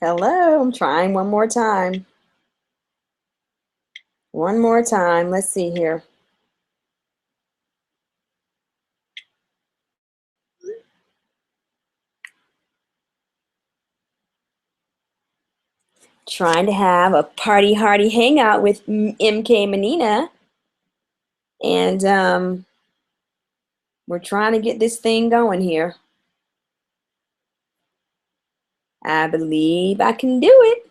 Hello, I'm trying one more time. One more time. Let's see here. Trying to have a party hardy hangout with MK Menina. And we're trying to get this thing going here. I believe I can do it.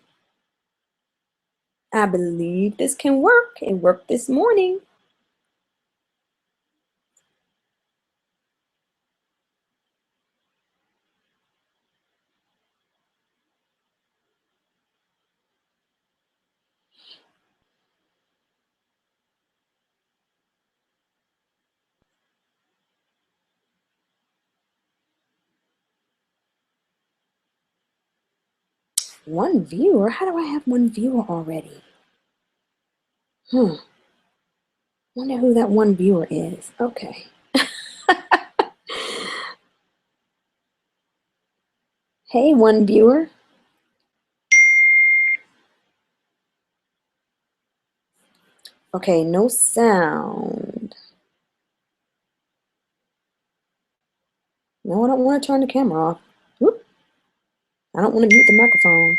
I believe this can work. It worked this morning. One viewer? How do I have one viewer already? Wonder who that one viewer is. Okay. Hey, one viewer. Okay, no sound. No, I don't want to turn the camera off. Whoop. I don't want to mute the microphone.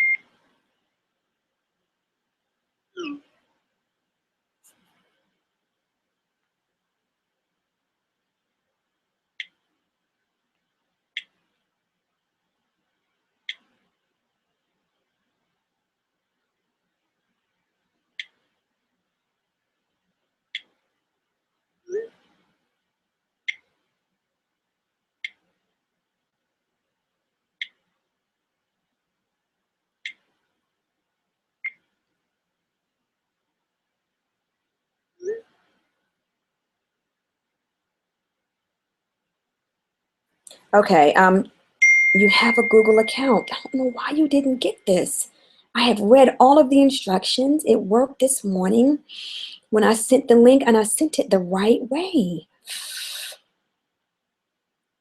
Okay, you have a Google account. I don't know why you didn't get this. I have read all of the instructions. It worked this morning when I sent the link, and I sent it the right way.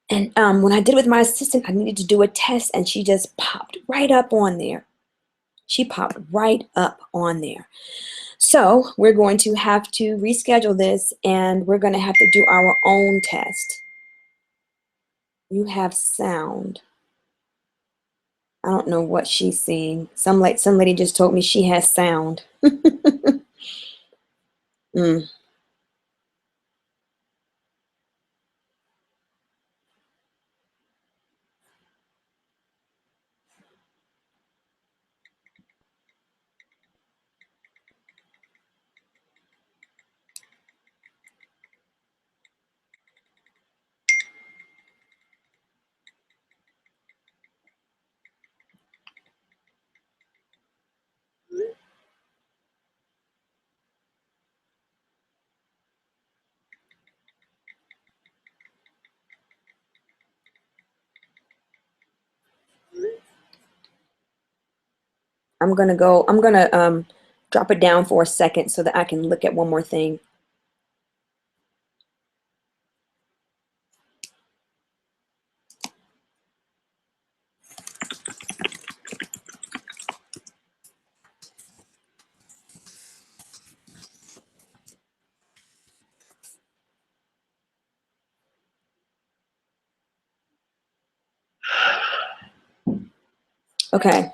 And when I did it with my assistant, I needed to do a test, and she just popped right up on there. She popped right up on there. So we're going to have to reschedule this, and we're going to have to do our own test. You have sound. I don't know what she's seeing. Some lady just told me she has sound. Mm. I'm gonna drop it down for a second so that I can look at one more thing. Okay.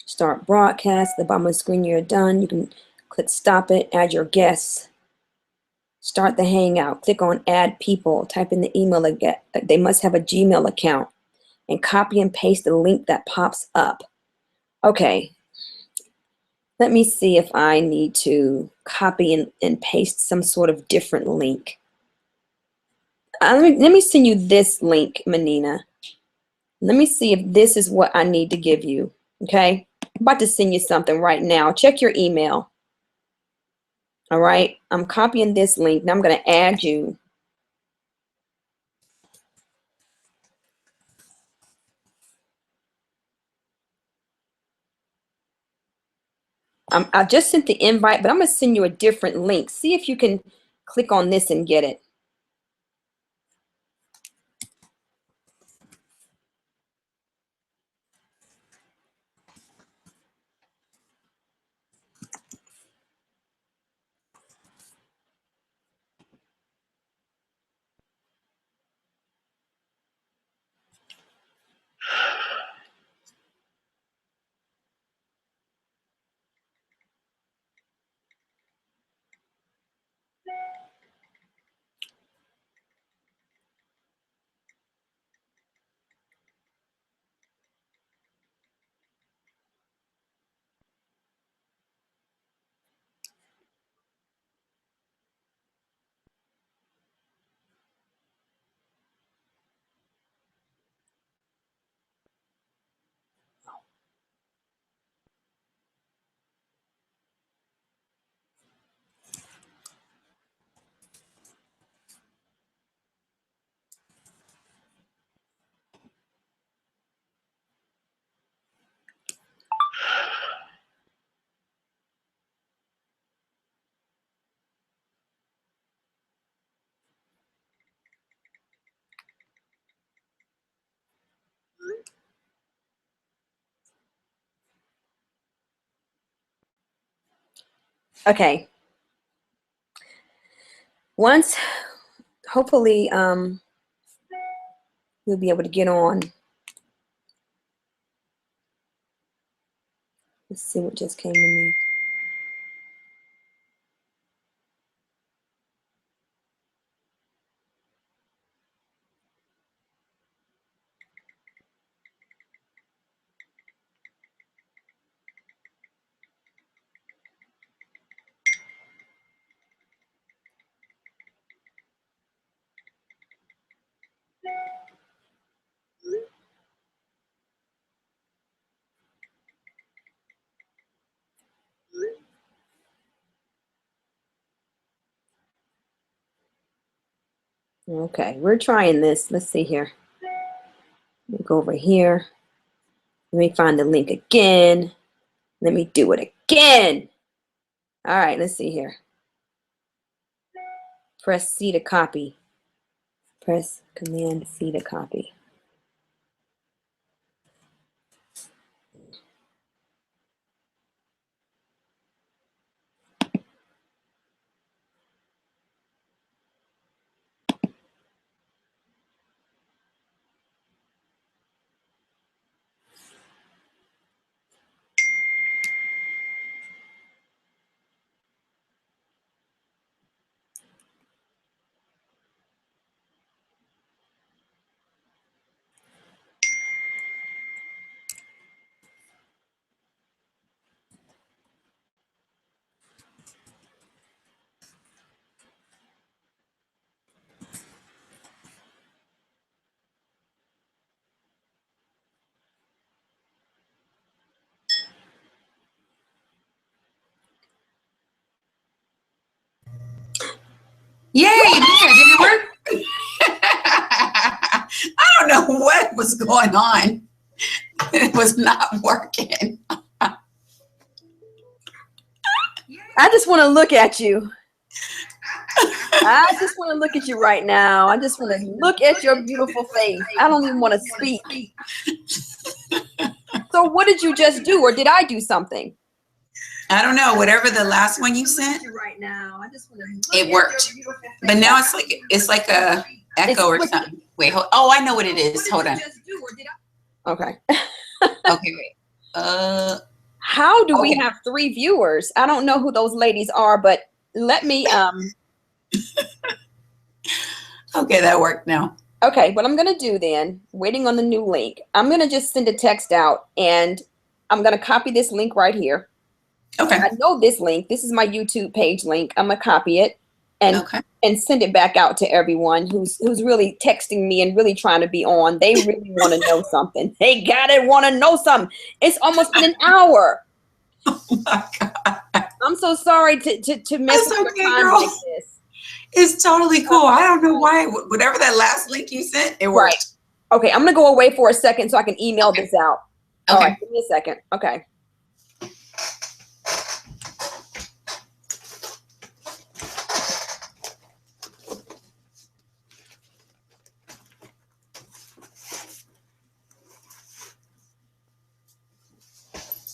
Start broadcast. At the bottom of the screen, you're done. You can click stop it, add your guests, start the hangout, click on add people, type in the email again. They must have a Gmail account, and copy and paste the link that pops up. Okay. Let me see if I need to copy and paste some sort of different link. Let me send you this link, Menina. Let me see if this is what I need to give you. Okay. I'm about to send you something right now. Check your email. All right. I'm copying this link. Now I'm going to add you. I just sent the invite, but I'm going to send you a different link. See if you can click on this and get it. Okay. Once, hopefully, you'll be able to get on. Let's see what just came to me. Okay, we're trying this. Let's see here. Let me go over here. Let me find the link again. Let me do it again. All right, let's see here. Press C to copy. Press Command C to copy. Yay, there, did it work? I don't know what was going on. It was not working. I just want to look at you. I just want to look at you right now. I just want to look at your beautiful face. I don't even want to speak. So what did you just do, or did I do something? I don't know. Whatever the last one you sent, right now. I just want to it worked. But now it's like a echo or something. Wait, oh, I know what it is. Hold on. Okay. Okay, wait. How do we have 3 viewers? I don't know who those ladies are, but let me Okay, that worked now. Okay, what I'm gonna do then, waiting on the new link, I'm gonna just send a text out, and I'm gonna copy this link right here. Okay. I know this link. This is my YouTube page link. I'm gonna copy it and send it back out to everyone who's really texting me and really trying to be on. They really want to know something. They gotta want to know something. It's almost been an hour. Oh my God. I'm so sorry to mess up your time like this. It's totally cool. I don't know why. Whatever that last link you sent, it worked. Right. Okay, I'm gonna go away for a second so I can email this out. All right, give me a second. Okay.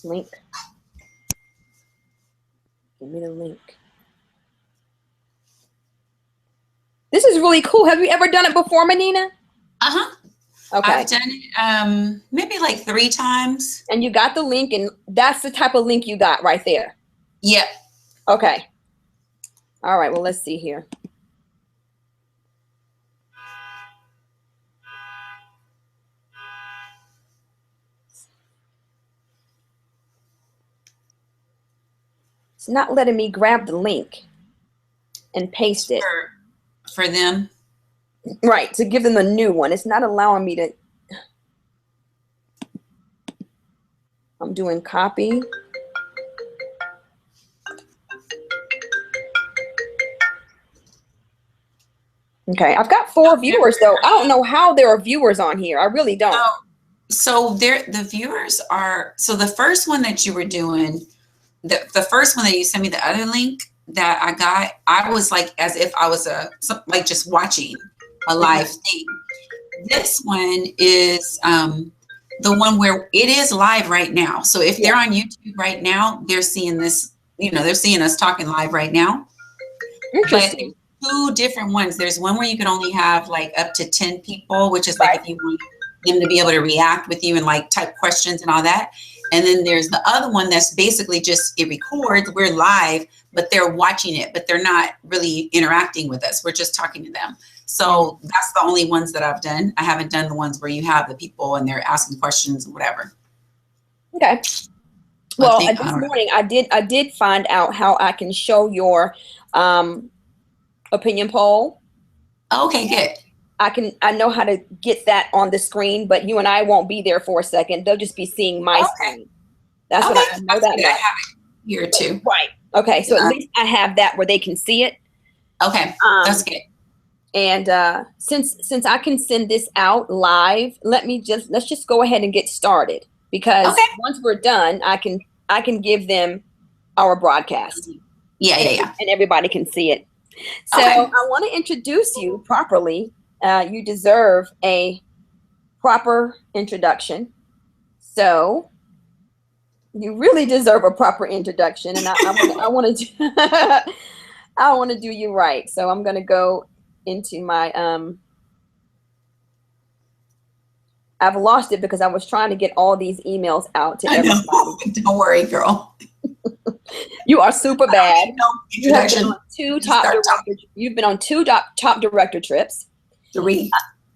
Link. Give me the link. This is really cool. Have you ever done it before, Menina? Uh-huh. Okay. I've done it maybe like 3 times. And you got the link, and that's the type of link you got right there. Yep. Okay. All right. Well, let's see here. It's not letting me grab the link and paste it. For them. Right, to give them a new one. It's not allowing me to. I'm doing copy. Okay, I've got 4 viewers though. I don't know how there are viewers on here. I really don't. So the viewers are, so the first one that you were doing, the first one that you sent me, the other link that I got, I was like as if I was like just watching a live thing. This one is the one where it is live right now. So if they're on YouTube right now, they're seeing this, they're seeing us talking live right now. Interesting. But there's 2 different ones. There's one where you can only have like up to 10 people, which is like if you want them to be able to react with you and like type questions and all that. And then there's the other one that's basically just, it records, we're live, but they're watching it, but they're not really interacting with us. We're just talking to them. So that's the only ones that I've done. I haven't done the ones where you have the people and they're asking questions or whatever. Okay. Well, this morning I did find out how I can show your opinion poll. Okay, good. I know how to get that on the screen, but you and I won't be there for a second. They'll just be seeing my screen. That's what I know that. I have it here too. Right. Okay. So at least I have that where they can see it. Okay. That's good. And since I can send this out live, let's just go ahead and get started, because once we're done, I can give them our broadcast. Yeah. And everybody can see it. So I want to introduce you properly. You deserve a proper introduction. So you really deserve a proper introduction, and I want to I want to do you right. So I'm going to go into my I've lost it because I was trying to get all these emails out to everybody. Don't worry, girl. You are super bad. Introduction. You've been on 2 top director trips. 3.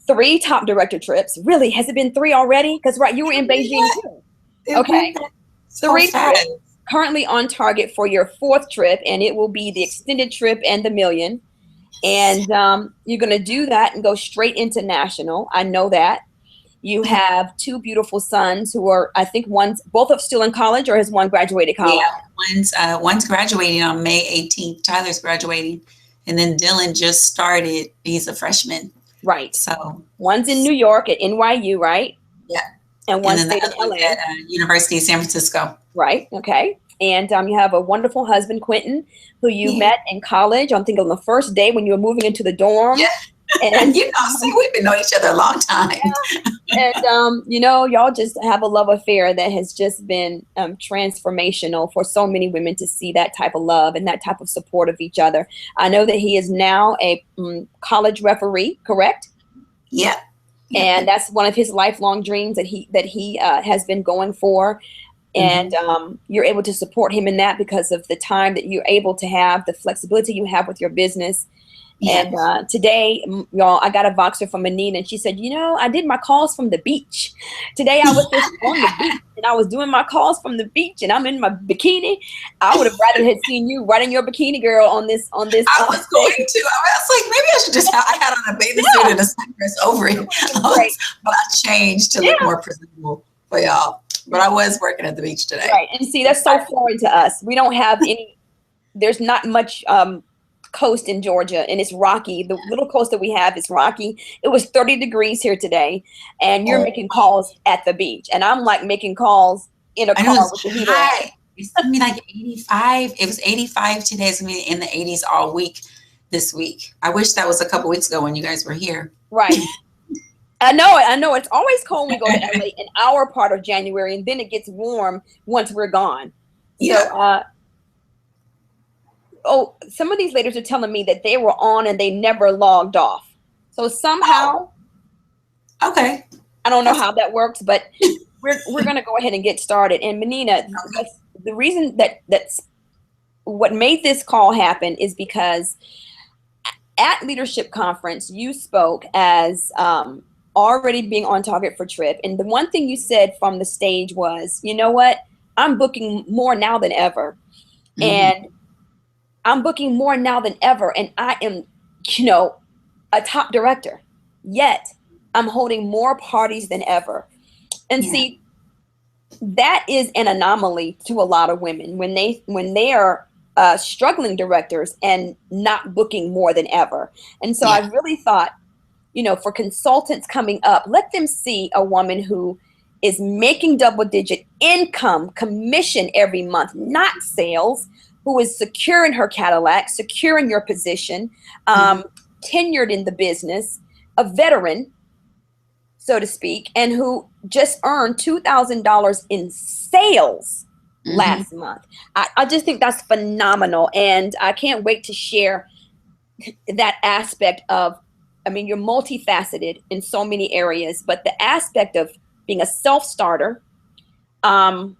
3 top director trips. Really? Has it been 3 already? Because you were in Beijing too. Okay. 3 trips. Currently on target for your 4th trip, and it will be the extended trip and the million. And you're going to do that and go straight into national. I know that. You have 2 beautiful sons who are, I think both are still in college, or has one graduated college? Yeah, one's graduating on May 18th. Tyler's graduating. And then Dylan just started. He's a freshman. Right. So one's in New York at NYU, right? Yeah. And one's in LA. At University of San Francisco. Right. Okay. And you have a wonderful husband, Quentin, who you met in college. I'm thinking on the first day when you were moving into the dorm. Yeah. And we've been knowing each other a long time. Yeah. And y'all just have a love affair that has just been transformational for so many women to see that type of love and that type of support of each other. I know that he is now a college referee, correct? Yeah. And that's one of his lifelong dreams that he has been going for. And you're able to support him in that because of the time that you're able to have, the flexibility you have with your business. Yes. And today, y'all, I got a Voxer from Menina, and she said, I did my calls from the beach. Today I was just on the beach, and I was doing my calls from the beach, and I'm in my bikini. I would have rather had seen you right in your bikini, girl, on this. I was going to. I was like, maybe I should just I had on a bathing suit and a sundress over it. But I changed to look more presentable for y'all. But I was working at the beach today. Right. And see, that's so foreign to us. We don't have there's not much coast in Georgia, and it's rocky. The little coast that we have is rocky. It was 30 degrees here today, and you're making calls at the beach. And I'm like making calls in a car with the heater on. It's going to be like 85. It was 85 today. It's going to be in the 80s all week this week. I wish that was a couple weeks ago when you guys were here. Right. I know. It's always cold when we go to LA in our part of January, and then it gets warm once we're gone. So, Yeah. oh, some of these ladies are telling me that they were on and they never logged off. So Oh, somehow, okay. I don't know That's how that works, but we're gonna go ahead and get started. And Menina, the reason that's what made this call happen is because at Leadership Conference, you spoke as already being on target for trip. And the one thing you said from the stage was, you know what? I'm booking more now than ever. hmm And I'm booking more now than ever. And I am, you know, a top director. Yet I'm holding more parties than ever. And yeah. see, that is an anomaly to a lot of women when they are struggling directors and not booking more than ever. And so I Yeah. really thought, you know, for consultants coming up, let them see a woman who is making double digit income, commission every month, not sales, who is secure in her Cadillac, secure in your position, hmm tenured in the business, a veteran, so to speak, and who just earned $2,000 in sales hmm last month. I just think that's phenomenal. And I can't wait to share that aspect of, I mean, you're multifaceted in so many areas, but the aspect of being a self-starter, um,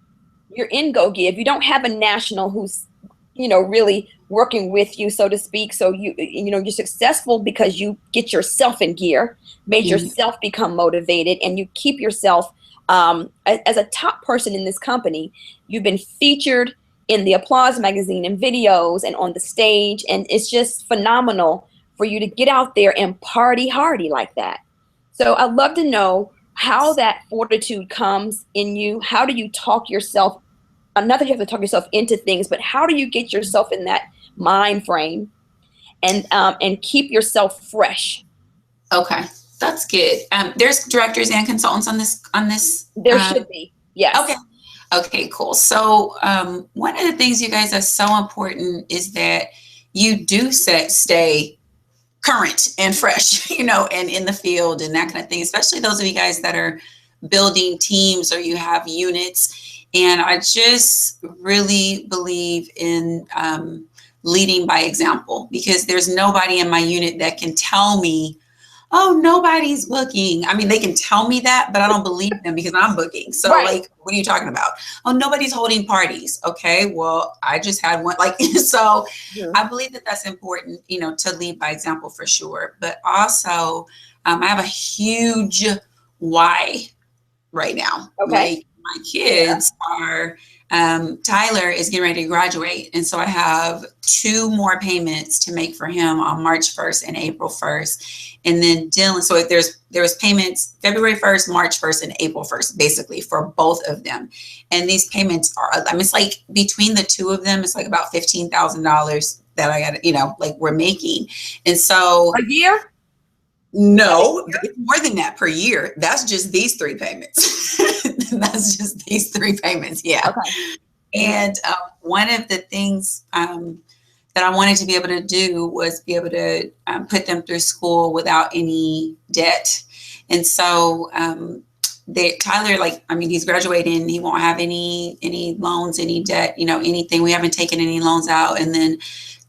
you're in Go Give. You don't have a national who's, you know, really working with you, so to speak. So you know, you're successful because you get yourself in gear, made hmm yourself become motivated, and you keep yourself as a top person in this company. You've been featured in the Applause magazine and videos and on the stage, and it's just phenomenal for you to get out there and party hardy like that. So I'd love to know how that fortitude comes in you. How do you talk yourself, not that you have to talk yourself into things, but how do you get yourself in that mind frame and keep yourself fresh? Okay. That's good. There's directors and consultants on this. There should be. Okay. Yes. Okay, cool. So one of the things, you guys, that's so important is that you do stay current and fresh, and in the field and that kind of thing, especially those of you guys that are building teams or you have units. And I just really believe in leading by example, because there's nobody in my unit that can tell me, oh, nobody's booking. I mean, they can tell me that, but I don't believe them because I'm booking. So, Right. like, what are you talking about? Oh, nobody's holding parties. Okay, well, I just had one. Like, so Mhm. I believe that that's important, to lead by example for sure. But also, I have a huge why right now. Okay. Like, my Yeah. kids are, Tyler is getting ready to graduate. And so I have 2 more payments to make for him on March 1st and April 1st. And then Dylan, so there was payments February 1st, March 1st, and April 1st, basically for both of them. And these payments are, I mean, it's like between the two of them, it's like about $15,000 that I got, like we're making. And so A year? no, it's more than that per year. That's just these 3 payments. That's just these 3 payments. Yeah. Okay. And one of the things that I wanted to be able to do was be able to put them through school without any debt. And so Tyler, like, I mean, he's graduating. He won't have any loans, any debt, anything. We haven't taken any loans out. And then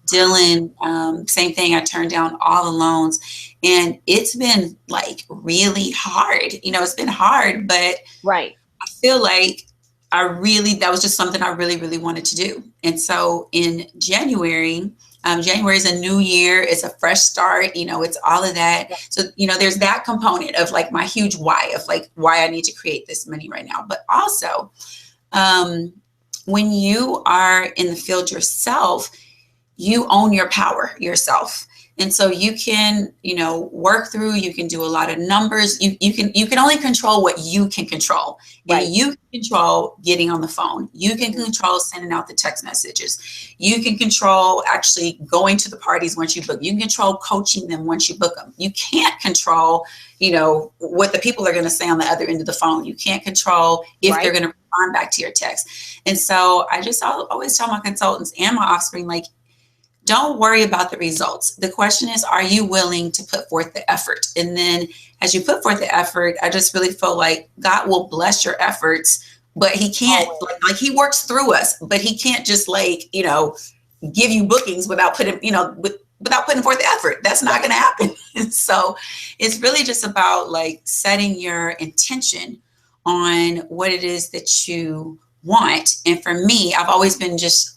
Dylan, same thing. I turned down all the loans, and it's been like really hard. It's been hard, but Right. I feel like that was just something I really, really wanted to do. And so in January, January is a new year. It's a fresh start. It's all of that. So, there's that component of like my huge why of like why I need to create this money right now. But also, when you are in the field yourself, you own your power yourself. And so you can, work through, you can do a lot of numbers. You can only control what you can control. And Right. you can control getting on the phone. You can Mhm. control sending out the text messages. You can control actually going to the parties once you book. You can control coaching them once you book them. You can't control, what the people are going to say on the other end of the phone. You can't control if they're Right. going to respond back to your text. And so I just always tell my consultants and my offspring, like, don't worry about the results. The question is, are you willing to put forth the effort? And then as you put forth the effort, I just really feel like God will bless your efforts, but he can't, Always. like he works through us, but he can't just like, give you bookings without putting, without putting forth the effort. That's not going to happen. And so it's really just about like setting your intention on what it is that you want. And for me, I've always been just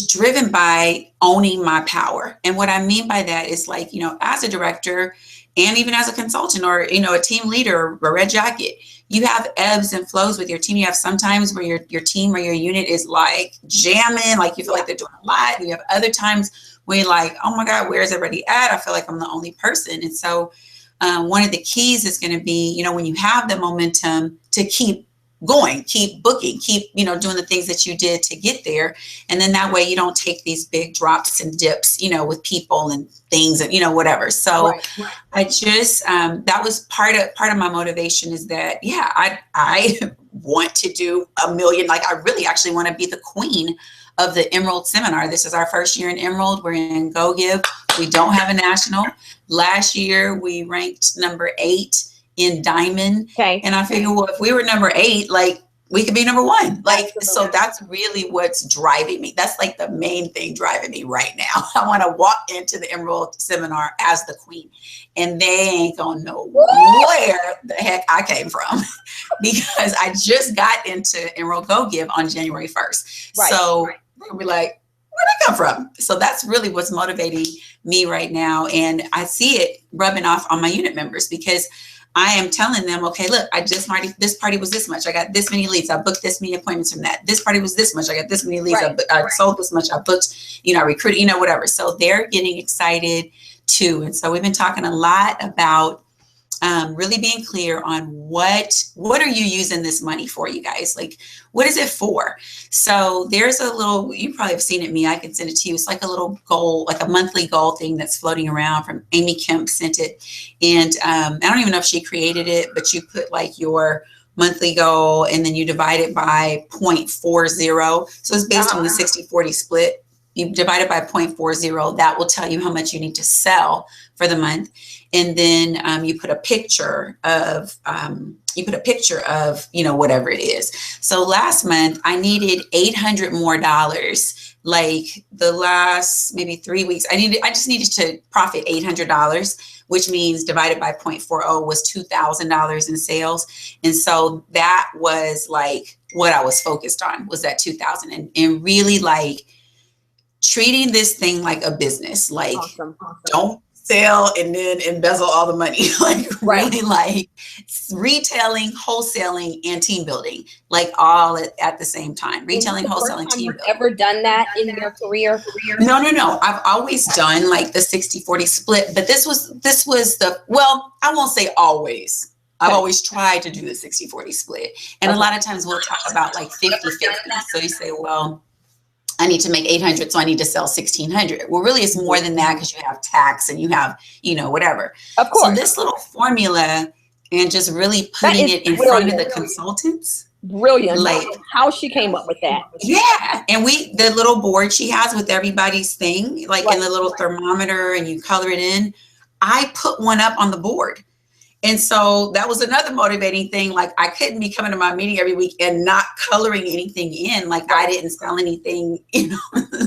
driven by owning my power. And what I mean by that is like, as a director and even as a consultant or, a team leader or a red jacket, you have ebbs and flows with your team. You have sometimes where your team or your unit is like jamming, like you feel like they're doing a lot. You have other times where you're like, oh my God, where's everybody at? I feel like I'm the only person. And so one of the keys is going to be, when you have the momentum to keep going, keep booking, keep, doing the things that you did to get there. And then that way you don't take these big drops and dips, with people and things and, whatever. So right. I just, that was part of my motivation is that, I want to do a million, like I really actually want to be the queen of the Emerald seminar. This is our first year in Emerald. We're in Go Give. We don't have a national. Last year we ranked number 8 in Diamond. Okay. And I figured, well, if we were number 8, like we could be number 1. Like, absolutely. So that's really what's driving me. That's like the main thing driving me right now. I want to walk into the Emerald seminar as the queen, and they ain't gonna know where the heck I came from because I just got into Emerald Go Give on January 1st. Right. So we'll be like, where'd I come from? So that's really what's motivating me right now. And I see it rubbing off on my unit members because I am telling them, okay, look, this party was this much. I got this many leads. I booked this many appointments from that. This party was this much. I got this many leads. Right. I sold this much. I booked, I recruited, whatever. So they're getting excited too. And so we've been talking a lot about really being clear on what are you using this money for, you guys? Like, what is it for? So there's a little, you probably have seen it, me, I can send it to you. It's like a little goal, like a monthly goal thing that's floating around from Amy Kemp sent it. And I don't even know if she created it, but you put like your monthly goal and then you divide it by 0.40. So it's based on the 60-40 split. You divide it by 0.40. That will tell you how much you need to sell for the month. And then you put a picture of, whatever it is. So last month I needed $800 more. Like the last maybe 3 weeks, I just needed to profit $800, which means divided by 0.40 was $2,000 in sales. And so that was like what I was focused on, was that 2,000 and really like treating this thing like a business. Like, awesome. Don't sell and then embezzle all the money. Like really like retailing, wholesaling, and team building, like all at the same time. Retailing, wholesaling, team building. Ever done that in your career? No. I've always done like the 60-40 split, but this was I won't say always. I've always tried to do the 60-40 split. And a lot of times we'll talk about like 50-50. So you say, well, I need to make 800, so I need to sell 1,600. Well, really it's more than that because you have tax and you have, whatever. Of course. So this little formula and just really putting it in front of the consultants. Brilliant. Like how she came up with that. Yeah. And the little board she has with everybody's thing, like in the little thermometer and you color it in. I put one up on the board. And so that was another motivating thing. Like I couldn't be coming to my meeting every week and not coloring anything in. Like I didn't sell anything,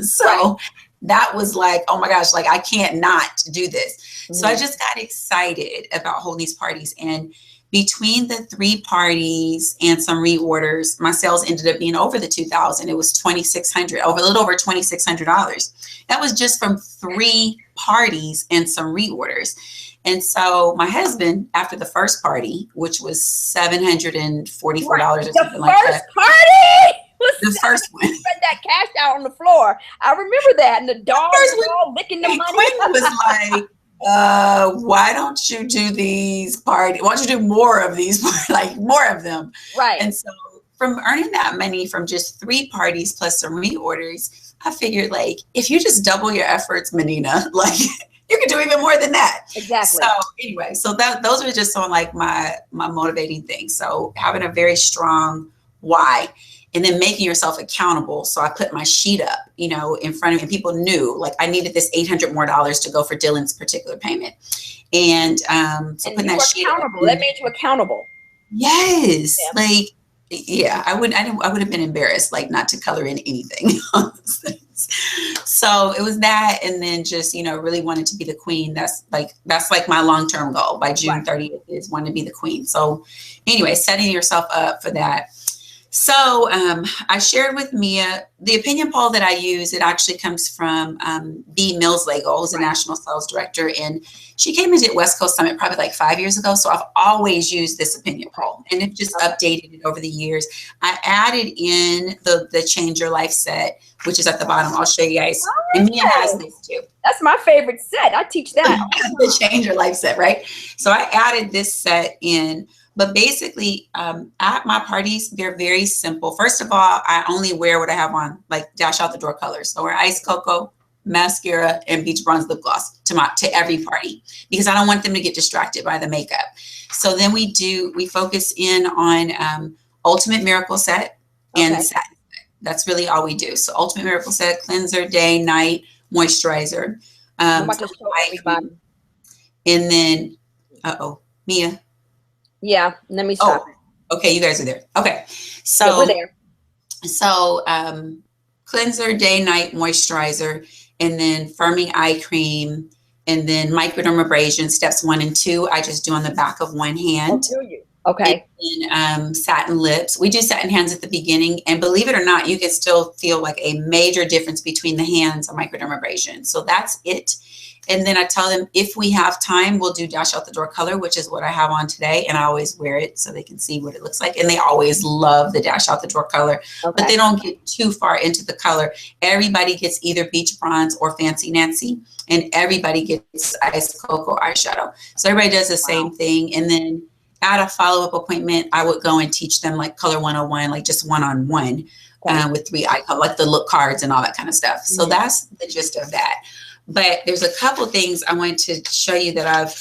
So that was like, oh my gosh, like I can't not do this. Mm-hmm. So I just got excited about holding these parties. And between the 3 parties and some reorders, my sales ended up being over the 2,000. It was $2,600, a little over $2,600. That was just from 3 parties and some reorders. And so my husband, after the first party, which was $744 or something like that. The first one. Spread that cash out on the floor. I remember that. And the dogs were all licking the money. Quinn was like, why don't you do these parties? Why don't you do more of these, like more of them? Right. And so from earning that money from just 3 parties plus some reorders, I figured like, if you just double your efforts, Menina, like you can do even more than that. Exactly. So anyway, so those are just some like my motivating things. So having a very strong why. and then making yourself accountable. So I put my sheet up, in front of me, and people knew like I needed this $800 more to go for Dylan's particular payment. And so And putting you that were sheet up. accountable. That made you accountable. Yes. Yeah. Like, yeah, I would have been embarrassed, like not to color in anything on those things. So it was that. And then just, really wanted to be the queen. That's like my long-term goal by June Right. 30th is want to be the queen. So anyway, setting yourself up for that. So I shared with Mia the opinion poll that I use. It actually comes from B. Millslagel, who's a national sales director, and she came and did West Coast Summit probably like 5 years ago. So I've always used this opinion poll, and it just updated it over the years. I added in the Change Your Life set, which is at the bottom. I'll show you guys. And Mia has this too. That's my favorite set. I teach that. The Change Your Life set, right? So I added this set in. But basically, at my parties, they're very simple. First of all, I only wear what I have on, like dash out the door colors. So I wear ice cocoa, mascara, and beach bronze lip gloss to every party because I don't want them to get distracted by the makeup. So then we focus in on Ultimate Miracle Set and Satin. That's really all we do. So Ultimate Miracle Set, cleanser, day, night, moisturizer. I'm about to show everybody. And then, Mia. Yeah, let me stop. Okay, you guys are there. Okay, so yeah, we're there. So cleanser, day, night, moisturizer, and then firming eye cream, and then microdermabrasion steps 1 and 2. I just do on the back of one hand. Oh, do you? Okay. And satin lips. We do satin hands at the beginning, and believe it or not, you can still feel like a major difference between the hands on microdermabrasion. So that's it. And then I tell them if we have time, we'll do dash out the door color, which is what I have on today. And I always wear it so they can see what it looks like. And they always love the dash out the door color, but they don't get too far into the color. Everybody gets either beach bronze or fancy Nancy, and everybody gets ice cocoa eyeshadow. So everybody does the same thing. And then at a follow-up appointment, I would go and teach them like color 101, like just one-on-one with 3 eye color, like the look cards and all that kind of stuff. So that's the gist of that. But there's a couple things I wanted to show you that I've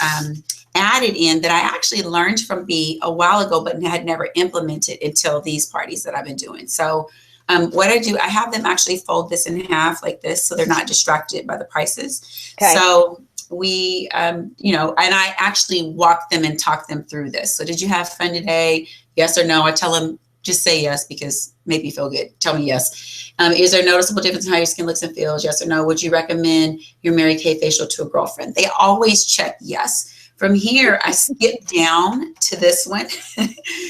added in that I actually learned from B a while ago, but had never implemented until these parties that I've been doing. So what I do, I have them actually fold this in half like this so they're not distracted by the prices. Okay. So we, and I actually walk them and talk them through this. So did you have fun today? Yes or no? I tell them, just say yes because make me feel good. Tell me yes. Is there a noticeable difference in how your skin looks and feels? Yes or no? Would you recommend your Mary Kay facial to a girlfriend? They always check yes. From here, I skip down to this one.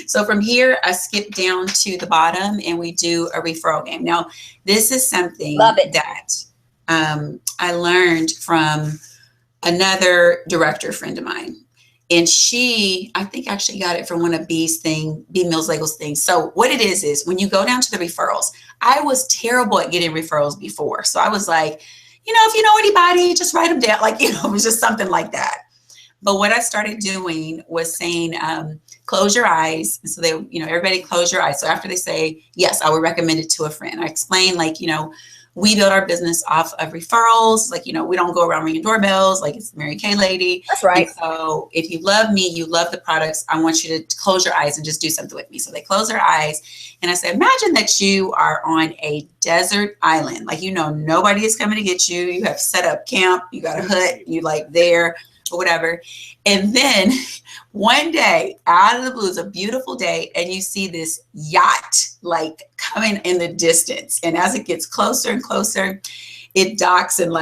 So from here, I skip down to the bottom and we do a referral game. Now, this is something that I learned from another director friend of mine. And she, I think actually got it from one of B. Millslagel's things. So what it is when you go down to the referrals, I was terrible at getting referrals before. So I was like, if you know anybody, just write them down. Like, it was just something like that. But what I started doing was saying, close your eyes. And so they, everybody close your eyes. So after they say, yes, I would recommend it to a friend. I explain we build our business off of referrals. We don't go around ringing doorbells like it's the Mary Kay lady. That's right. And so if you love me, you love the products, I want you to close your eyes and just do something with me. So they close their eyes and I say, imagine that you are on a desert island. Nobody is coming to get you. You have set up camp, you got a hut, you there or whatever. And then one day out of the blue, it's a beautiful day and you see this yacht coming in the distance. And as it gets closer and closer, it docks and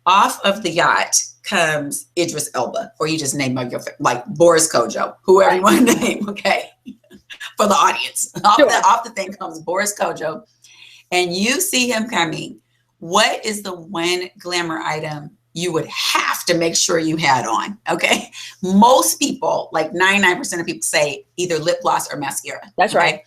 off of the yacht comes Idris Elba, or you just name Boris Kojo, whoever you want to name, okay? For the audience. Off the thing comes Boris Kojo and you see him coming. What is the one glamour item you would have to make sure you had on, okay? Most people, 99% of people say either lip gloss or mascara. That's right.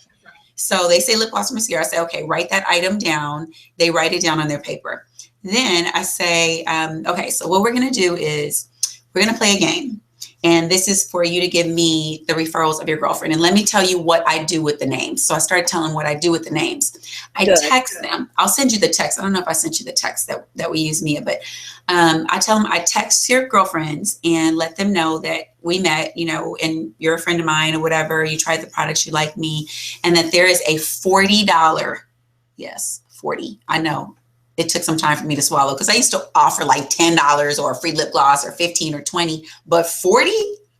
So they say lip gloss or mascara. I say, okay, write that item down. They write it down on their paper. Then I say, okay, so what we're gonna do is we're gonna play a game. And this is for you to give me the referrals of your girlfriend. And let me tell you what I do with the names. So I started telling what I do with the names. I Good. text them. I'll send you the text. I don't know if I sent you the text that we use, Mia, but I tell them I text your girlfriends and let them know that we met, and you're a friend of mine or whatever. You tried the products, you like me, and that there is a $40. Yes, 40. I know. It took some time for me to swallow because I used to offer like $10 or a free lip gloss or 15 or 20, but 40,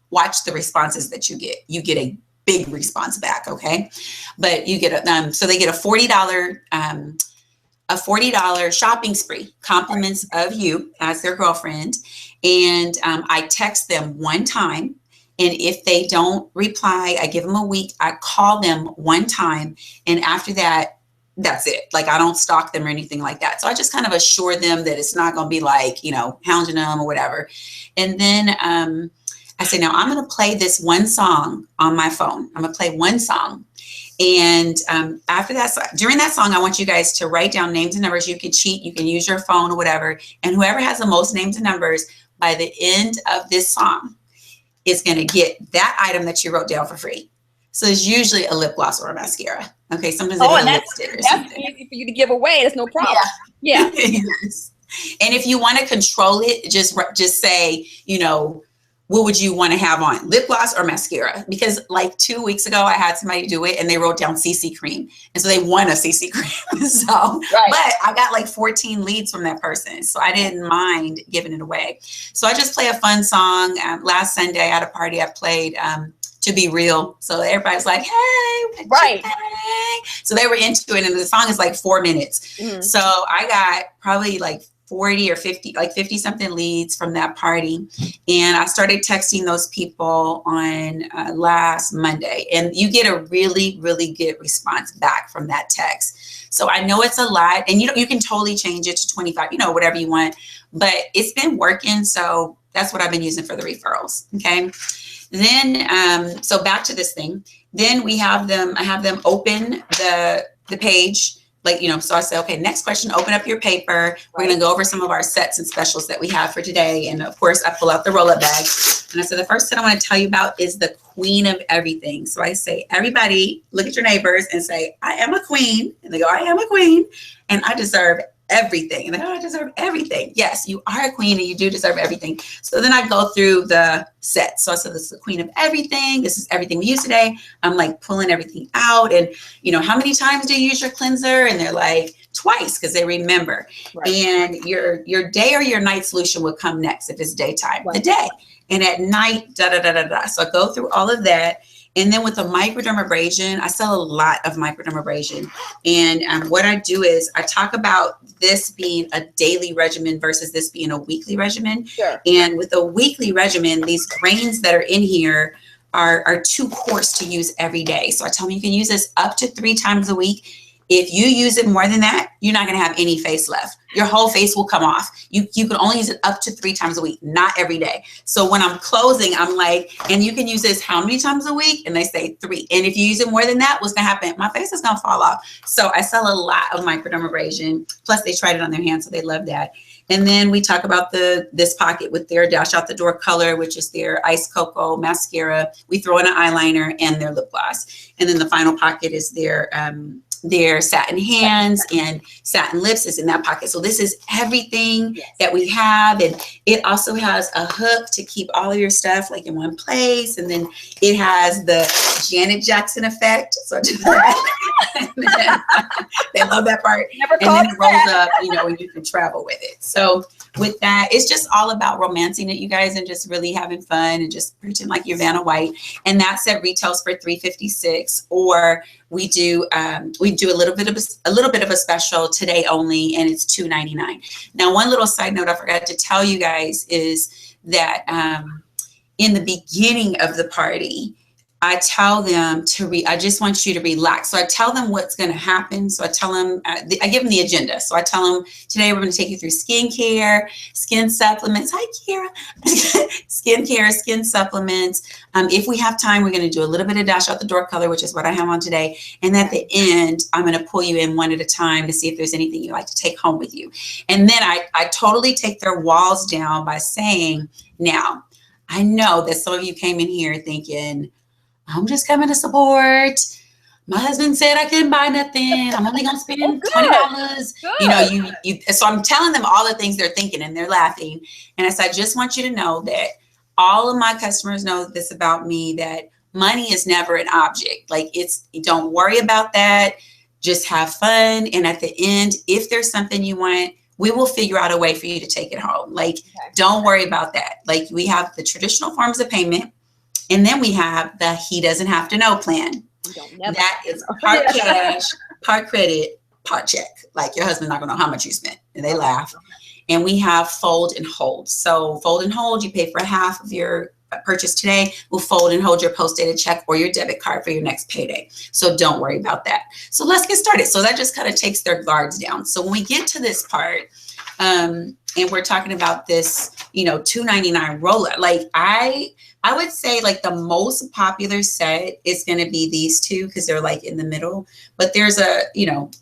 watch the responses that you get. You get a big response back, okay? But you get so they get a $40 shopping spree, compliments of you as their girlfriend. And I text them one time. And if they don't reply, I give them a week. I call them one time. And after that, that's it. Like, I don't stalk them or anything like that. So I just kind of assure them that it's not going to be like, hounding them or whatever. And then I say, now I'm going to play this one song on my phone. I'm going to play one song. And after that, during that song, I want you guys to write down names and numbers. You can cheat. You can use your phone or whatever. And whoever has the most names and numbers by the end of this song is going to get that item that you wrote down for free. So it's usually a lip gloss or a mascara. Okay, sometimes they get a lipstick or something. That's easy for you to give away. That's no problem. Yeah. Yes. And if you want to control it, just say, what would you want to have on, lip gloss or mascara? Because like 2 weeks ago, I had somebody do it and they wrote down CC cream. And so they won a CC cream. So, right. But I got like 14 leads from that person. So I didn't mind giving it away. So I just play a fun song. Last Sunday at a party, I played To Be Real. So everybody's like, hey, right. So they were into it. And the song is like 4 minutes. Mm-hmm. So I got probably like 40 or 50, like 50 something leads from that party. And I started texting those people on last Monday. And you get a really, really good response back from that text. So I know it's a lot, and you can totally change it to 25, whatever you want, but it's been working. So that's what I've been using for the referrals. Okay. Then, so back to this thing, then I have them open the page. So I say, okay, next question, open up your paper. We're going to go over some of our sets and specials that we have for today. And of course, I pull out the roll-up bag. And I said, the first set I want to tell you about is the queen of everything. So I say, everybody, look at your neighbors and say, I am a queen. And they go, I am a queen. And I deserve everything. And they go, I deserve everything. Yes, you are a queen and you do deserve everything. So then I go through the set. So I said, this is the queen of everything. This is everything we use today. I'm like pulling everything out. And how many times do you use your cleanser? And they're like, twice, because they remember. Right. And your day or your night solution will come next if it's daytime. Right. The day. And at night, da da da da da. So I go through all of that. And then with the microdermabrasion, I sell a lot of microdermabrasion. And what I do is I talk about this being a daily regimen versus this being a weekly regimen. Sure. And with a weekly regimen, these grains that are in here are too coarse to use every day. So I tell them you can use this up to 3 times a week. If you use it more than that, you're not going to have any face left. Your whole face will come off. You can only use it up to 3 times a week, not every day. So when I'm closing, I'm like, and you can use this how many times a week? And they say 3. And if you use it more than that, what's going to happen? My face is going to fall off. So I sell a lot of microdermabrasion. Plus they tried it on their hands, so they love that. And then we talk about this pocket with their Dash Out the Door color, which is their Ice Cocoa mascara. We throw in an eyeliner and their lip gloss. And then the final pocket is their satin hands and satin lips is in that pocket. So this is everything that we have. And it also has a hook to keep all of your stuff like in one place. And then it has the Janet Jackson effect. So they love that part. And then it rolls up, and you can travel with it. So with that, it's just all about romancing it, you guys, and just really having fun and just pretend like you're Vanna White. And that set retails for $356, or we do a little bit of a special today only, and it's $2.99. Now, one little side note I forgot to tell you guys is that in the beginning of the party, I tell them I just want you to relax. So I tell them what's going to happen. So I tell them, I give them the agenda. So I tell them, today we're going to take you through skincare, skin supplements. Hi, Kira. Skincare, skin supplements. If we have time, we're going to do a little bit of Dash Out the Door color, which is what I have on today. And at the end, I'm going to pull you in one at a time to see if there's anything you'd like to take home with you. And then I totally take their walls down by saying, now, I know that some of you came in here thinking, I'm just coming to support. My husband said I couldn't buy nothing. I'm only gonna Oh, spend good, $20. You know, good. so I'm telling them all the things they're thinking and they're laughing. And I said, I just want you to know that all of my customers know this about me, that money is never an object. Like, don't worry about that. Just have fun. And at the end, if there's something you want, we will figure out a way for you to take it home. Like, Okay. don't worry about that. Like, we have the traditional forms of payment, and then we have the he doesn't have to know plan. You don't never. That is part cash, part credit, part check. Like, your husband's not gonna know how much you spent. And they laugh. And we have fold and hold. So fold and hold, you pay for half of your purchase today. We'll fold and hold your post-dated check or your debit card for your next payday. So don't worry about that. So let's get started. So that just kind of takes their guards down. So when we get to this part, and we're talking about this, $2.99 roller, like I would say like the most popular set is going to be these two because they're like in the middle. But there's a,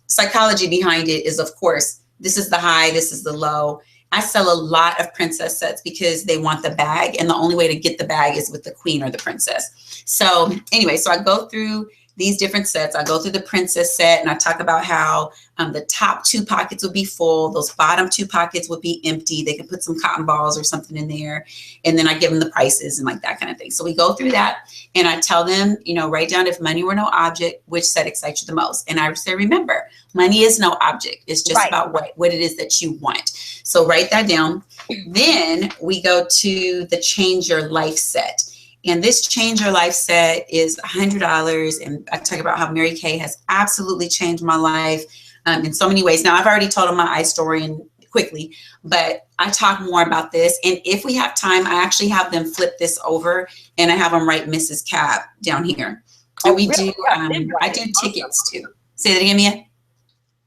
psychology behind it is, of course, this is the high, this is the low. I sell a lot of princess sets because they want the bag, and the only way to get the bag is with the queen or the princess. So anyway, so I go through these different sets. I go through the princess set and I talk about how the top two pockets would be full. Those bottom two pockets would be empty. They can put some cotton balls or something in there. And then I give them the prices and like that kind of thing. So we go through that and I tell them, write down, if money were no object, which set excites you the most? And I say, remember, money is no object. It's just about what it is that you want. So write that down. Then we go to the Change Your Life set. And this Change Your Life set is $100. And I talk about how Mary Kay has absolutely changed my life in so many ways. Now, I've already told them my story and quickly, but I talk more about this. And if we have time, I actually have them flip this over and I have them write Mrs. Cab down here. And we do, I do tickets too. Say that again, Mia.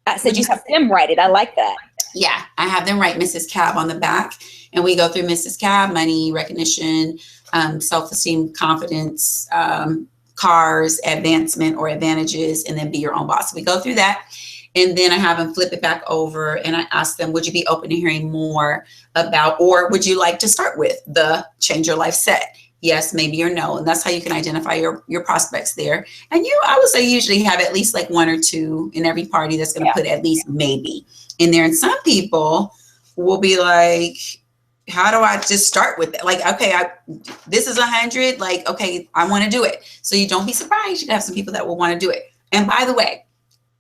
I said you have them write it. I like that. Yeah, I have them write Mrs. Cab on the back, and we go through Mrs. Cab, money, recognition, self-esteem, confidence, cars, advancement or advantages, and then be your own boss. We go through that, and then I have them flip it back over, and I ask them, would you be open to hearing more about, or would you like to start with the Change Your Life set? Yes, maybe, or no. And that's how you can identify your prospects there. And I would say usually have at least like one or two in every party that's going to put at least maybe in there. And some people will be like, how do I just start with it? Like, okay, this is 100. Like, okay, I want to do it. So you don't be surprised. You have some people that will want to do it. And by the way,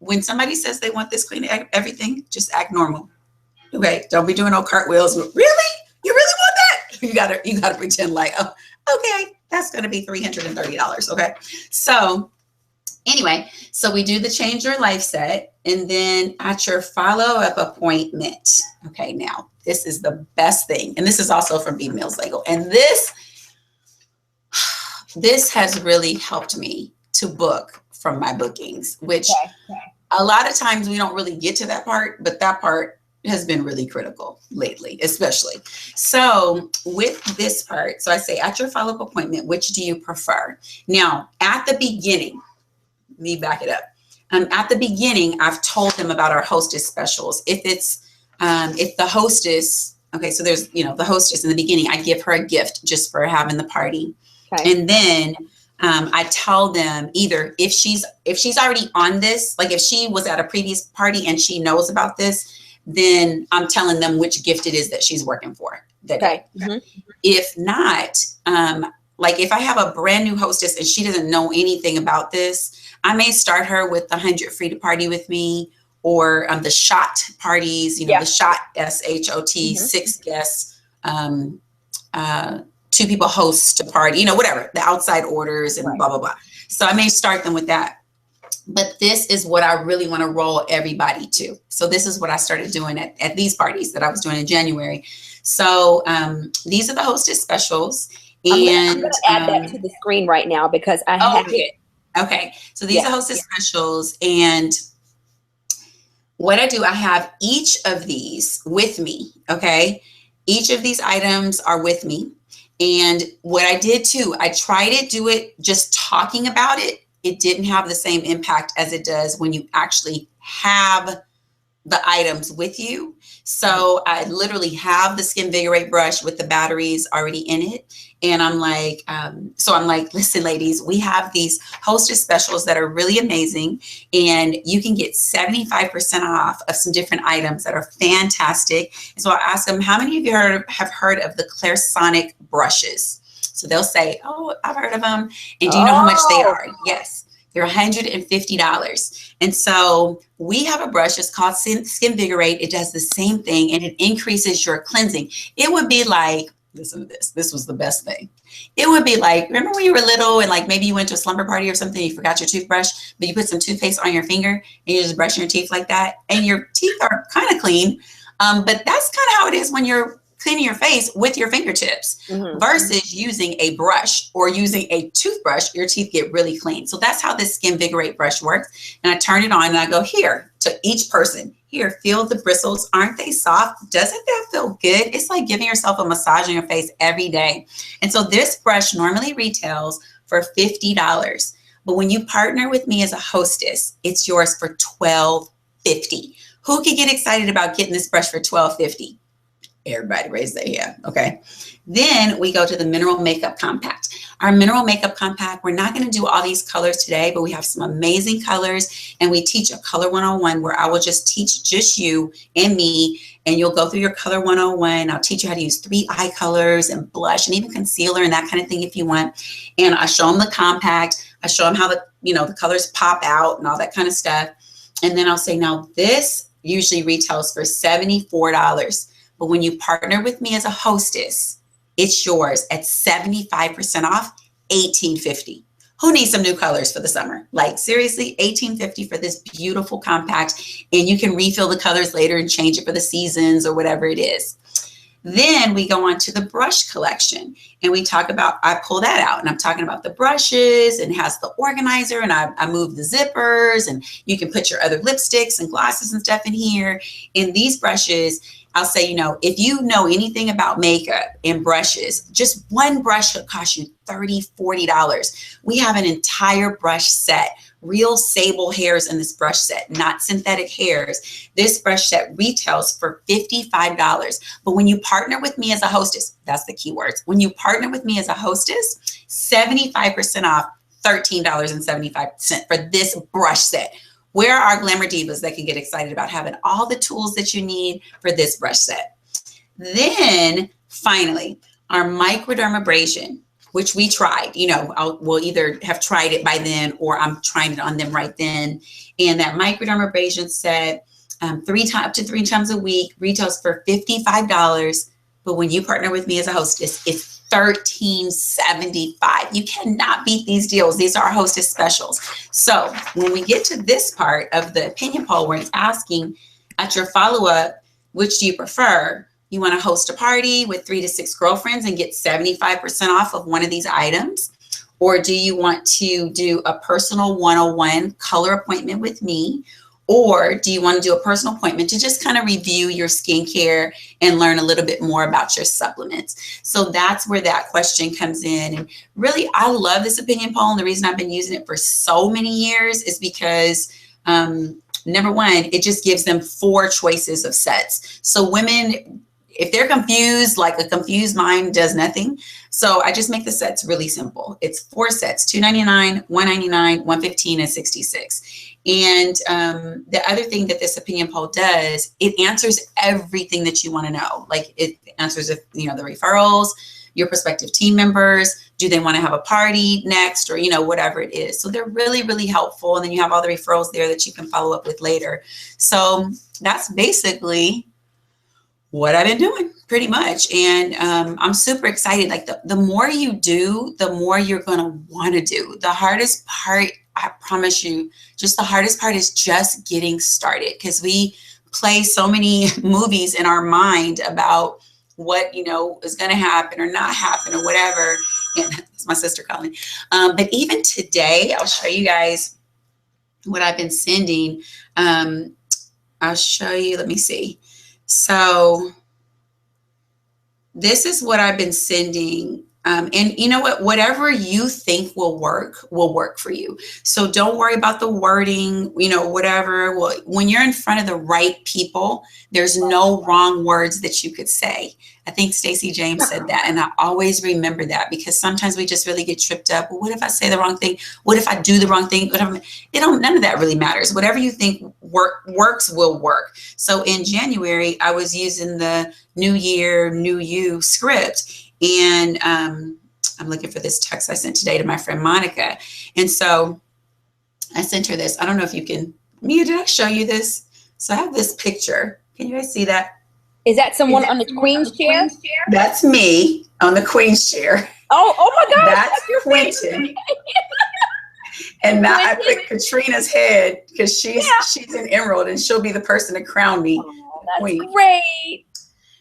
when somebody says they want this clean everything, just act normal. Okay, don't be doing no cartwheels. Really? You really want that? You gotta pretend like, oh, okay, that's gonna be $330. Okay, so anyway, so we do the Change Your Life set, and then at your follow-up appointment. Okay, now this is the best thing, and this is also from B Mills Lego, and this has really helped me to book from my bookings, which a lot of times we don't really get to that part, but that part has been really critical lately, especially. So with this part, so I say at your follow-up appointment, which do you prefer? Now, at the beginning, let me back it up. At the beginning, I've told them about our hostess specials. If the hostess, okay, so there's, the hostess in the beginning, I give her a gift just for having the party. Okay. And then I tell them either if she's already on this, like if she was at a previous party and she knows about this, then I'm telling them which gift it is that she's working for that day. Mm-hmm. If not, like if I have a brand new hostess and she doesn't know anything about this, I may start her with the 100 free to party with me, or the shot parties, the shot SHOT, 6 guests, 2 people host a party, whatever, the outside orders and blah, blah, blah. So I may start them with that. But this is what I really want to roll everybody to. So this is what I started doing at these parties that I was doing in January. So these are the hostess specials. And I'm going to add that to the screen right now because I have it. Okay. So these are hostess specials. And what I do, I have each of these with me. Okay. Each of these items are with me. And what I did too, I tried to do it just talking about it. It didn't have the same impact as it does when you actually have the items with you. So I literally have the Skin Vigorate brush with the batteries already in it. And I'm like, listen, ladies, we have these hostess specials that are really amazing. And you can get 75% off of some different items that are fantastic. And so I ask them, how many of you have heard of the Clairsonic brushes? So they'll say, oh, I've heard of them. And do you know how much they Oh, are? Yes. They're $150. And so we have a brush. It's called Skinvigorate. It does the same thing and it increases your cleansing. It would be like, listen to this. This was the best thing. It would be like, remember when you were little and like maybe you went to a slumber party or something, you forgot your toothbrush, but you put some toothpaste on your finger and you're just brushing your teeth like that. And your teeth are kind of clean. But that's kind of how it is when you're cleaning your face with your fingertips hmm versus using a brush or using a toothbrush. Your teeth get really clean. So that's how this Skinvigorate brush works. And I turn it on and I go, here, to each person, here, feel the bristles. Aren't they soft? Doesn't that feel good? It's like giving yourself a massage on your face every day. And so this brush normally retails for $50. But when you partner with me as a hostess, it's yours for $12.50. Who could get excited about getting this brush for $12.50? Everybody raise their hand. Okay. Then we go to the Mineral Makeup Compact. Our Mineral Makeup Compact, we're not going to do all these colors today, but we have some amazing colors and we teach a color 101 where I will just teach just you and me and you'll go through your color 101. I'll teach you how to use 3 eye colors and blush and even concealer and that kind of thing if you want. And I show them the compact. I show them how the colors pop out and all that kind of stuff. And then I'll say, now this usually retails for $74. But when you partner with me as a hostess, it's yours at 75% off, $18.50. Who needs some new colors for the summer? Like seriously, $18.50 for this beautiful compact. And you can refill the colors later and change it for the seasons or whatever it is. Then we go on to the brush collection and we talk about, I pull that out and I'm talking about the brushes and has the organizer and I move the zippers and you can put your other lipsticks and glosses and stuff in here. In these brushes, I'll say, if you know anything about makeup and brushes, just one brush could cost you $30, $40. We have an entire brush set, real sable hairs in this brush set, not synthetic hairs. This brush set retails for $55. But when you partner with me as a hostess, that's the key words. When you partner with me as a hostess, 75% off, $13.75 for this brush set. Where are our glamour divas that can get excited about having all the tools that you need for this brush set? Then finally, our microdermabrasion, which we tried, we'll either have tried it by then or I'm trying it on them right then. And that microdermabrasion set, up to 3 times a week, retails for $55. But when you partner with me as a hostess, it's $13.75. You cannot beat these deals. These are our hostess specials. So when we get to this part of the opinion poll where it's asking at your follow-up, which do you prefer? You want to host a party with 3 to 6 girlfriends and get 75% off of one of these items? Or do you want to do a personal 101 color appointment with me? Or do you want to do a personal appointment to just kind of review your skincare and learn a little bit more about your supplements? So that's where that question comes in. And really, I love this opinion poll. And the reason I've been using it for so many years is because number one, it just gives them 4 choices of sets. So women, if they're confused, like a confused mind does nothing. So I just make the sets really simple. It's 4 sets, $2.99, $1.99, $1.15, and $66. And the other thing that this opinion poll does, it answers everything that you want to know. Like it answers if, the referrals, your prospective team members, do they want to have a party next, or, whatever it is. So they're really, really helpful. And then you have all the referrals there that you can follow up with later. So that's basically what I've been doing pretty much. And I'm super excited. Like the more you do, the more you're going to want to do. The hardest part, I promise you, just the hardest part is just getting started, because we play so many movies in our mind about what, is going to happen or not happen or whatever. And that's my sister calling. But even today, I'll show you guys what I've been sending. I'll show you, let me see. So this is what I've been sending And you know what? Whatever you think will work for you. So don't worry about the wording, whatever. Well, when you're in front of the right people, there's no wrong words that you could say. I think Stacey James said that. And I always remember that because sometimes we just really get tripped up. Well, what if I say the wrong thing? What if I do the wrong thing? None of that really matters. Whatever you think works will work. So in January, I was using the New Year, New You script. And I'm looking for this text I sent today to my friend Monica. And so I sent her this. I don't know if you can, Mia, did I show you this? So I have this picture. Can you guys see that? Is that someone on the Queen's chair? That's me on the Queen's chair. Oh my God. That's Quentin. And now I put Katrina's head because she's an emerald and she'll be the person to crown me. Oh, that's queen. Great.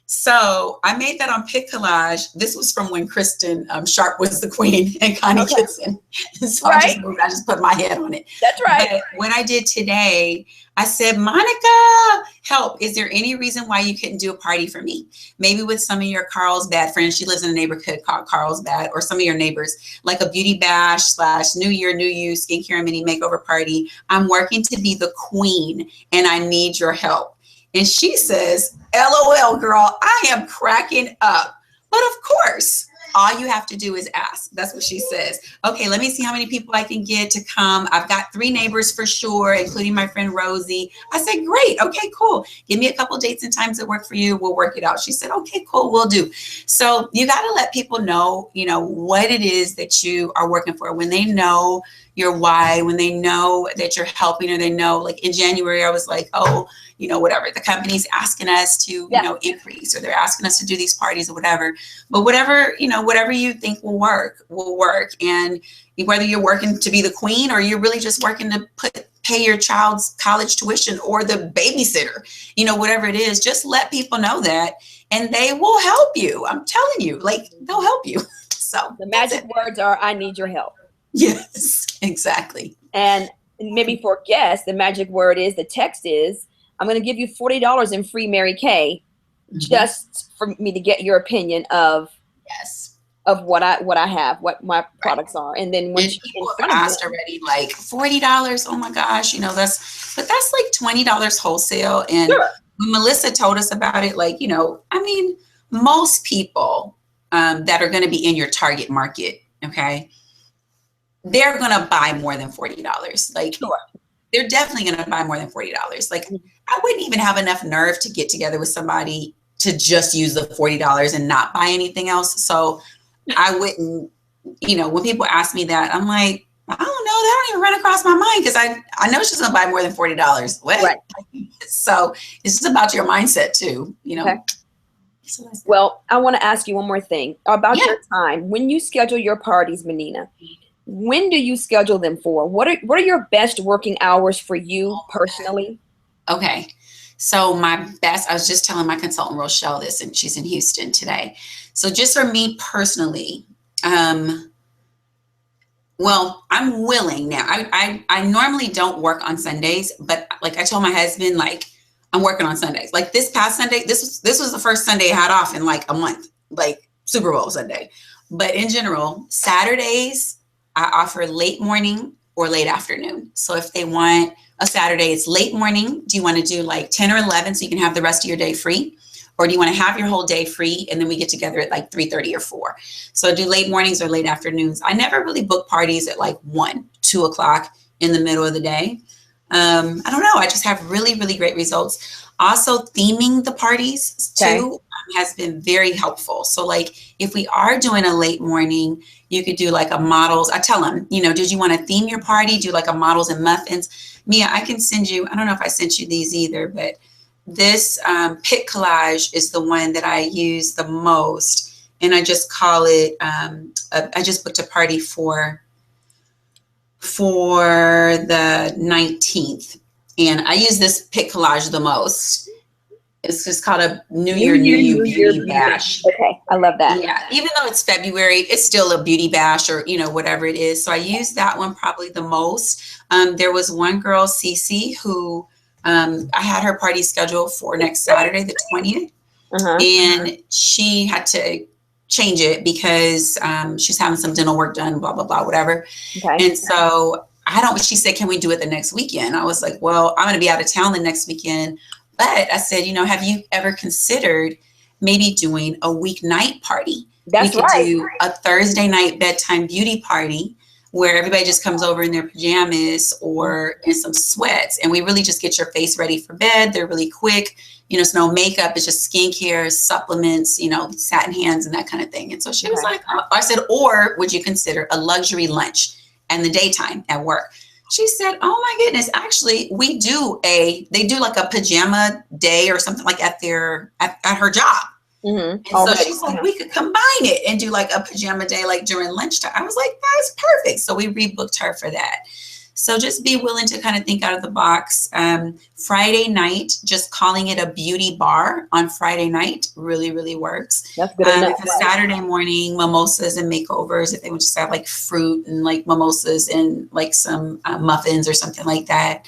So I made that on Pic Collage. This was from when Kristen Sharp was the queen and Connie Kitson. So I just put my head on it. That's right. But what I did today, I said, Monica, help. Is there any reason why you couldn't do a party for me? Maybe with some of your Carlsbad friends. She lives in a neighborhood called Carlsbad, or some of your neighbors, like a beauty bash / New Year, New You, skincare and mini makeover party. I'm working to be the queen and I need your help. And she says, LOL, girl, I am cracking up. But of course, all you have to do is ask. That's what she says. Okay, let me see how many people I can get to come. I've got 3 neighbors for sure, including my friend Rosie. I said, great. Okay, cool. Give me a couple dates and times that work for you. We'll work it out. She said, okay, cool. We'll do. So you got to let people know, what it is that you are working for. When they know your why, when they know that you're helping, or they know, like in January, I was like, oh, whatever, the company's asking us to, increase, or they're asking us to do these parties or whatever. But whatever you think will work. And whether you're working to be the queen or you're really just working to pay your child's college tuition or the babysitter, whatever it is, just let people know that and they will help you. I'm telling you, they'll help you. So the magic words are, I need your help. Yes, exactly. And maybe for guests, the magic word is, the text is, I'm going to give you $40 in free Mary Kay, just for me to get your opinion of what I have, what my products are. And then when people have asked already, like $40, oh my gosh, that's like $20 wholesale. And when Melissa told us about it, most people that are going to be in your target market, okay, they're going to buy more than $40. They're definitely going to buy more than $40. I wouldn't even have enough nerve to get together with somebody to just use the $40 and not buy anything else. So I wouldn't, when people ask me that, I'm like, I don't know. That don't even run across my mind because I know she's going to buy more than $40. What? Right. So it's just about your mindset too, Okay. Well, I want to ask you one more thing about your time. When you schedule your parties, Menina, when do you schedule them for? What are your best working hours for you personally? Okay. So my best, I was just telling my consultant Rochelle this, and she's in Houston today. So just for me personally, well, I'm willing now. I normally don't work on Sundays, but like I told my husband, I'm working on Sundays. Like this past Sunday, this was the first Sunday I had off in like a month, like Super Bowl Sunday. But in general, Saturdays, I offer late morning or late afternoon. So if they want a Saturday, it's late morning. Do you want to do like 10 or 11 so you can have the rest of your day free? Or do you want to have your whole day free and then we get together at like 3:30 or 4? So I do late mornings or late afternoons. I never really book parties at like 1, 2 o'clock in the middle of the day. I don't know. I just have really, really great results. Also, theming the parties too has been very helpful. So like if we are doing a late morning, you could do like a models. I tell them, did you want to theme your party? Do like a models and muffins? Mia, I can send you, I don't know if I sent you these either, but this Pic Collage is the one that I use the most. And I just call it, I just booked a party for the 19th. And I use this Pic Collage the most. It's just called a New Year, New You Beauty Bash. Okay, I love that. Yeah, even though it's February, it's still a beauty bash or, whatever it is. So I use that one probably the most. There was one girl, Cece, who I had her party scheduled for next Saturday, the 20th. And she had to change it because she's having some dental work done, blah, blah, blah, whatever. Okay. And so she said, can we do it the next weekend? I was like, well, I'm going to be out of town the next weekend. But I said, have you ever considered maybe doing a weeknight party? That's we could right. do a Thursday night bedtime beauty party where everybody just comes over in their pajamas or in some sweats. And we really just get your face ready for bed. They're really quick. It's no makeup. It's just skincare, supplements, satin hands and that kind of thing. And so she was like, I said, or would you consider a luxury lunch in the daytime at work? She said, oh my goodness, actually, they do like a pajama day or something like at her job. Mm-hmm. And so she's like, we could combine it and do like a pajama day, like during lunchtime. I was like, that's perfect. So we rebooked her for that. So just be willing to kind of think out of the box. Friday night, just calling it a beauty bar on Friday night really, really works. That's good enough. Saturday morning, mimosas and makeovers, if they would just have like fruit and like mimosas and like some muffins or something like that.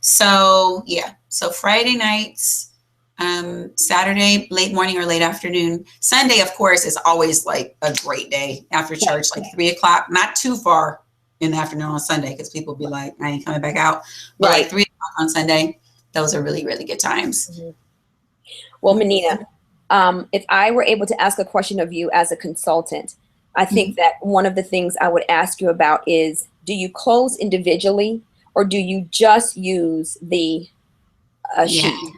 So yeah, so Friday nights, Saturday, late morning or late afternoon. Sunday, of course, is always like a great day after church, like 3:00, not too far in the afternoon on Sunday, because people be like, I ain't coming back out. But like 3:00 on Sunday, those are really, really good times. Mm-hmm. Well, Menina, if I were able to ask a question of you as a consultant, I think that one of the things I would ask you about is, do you close individually or do you just use the sheet?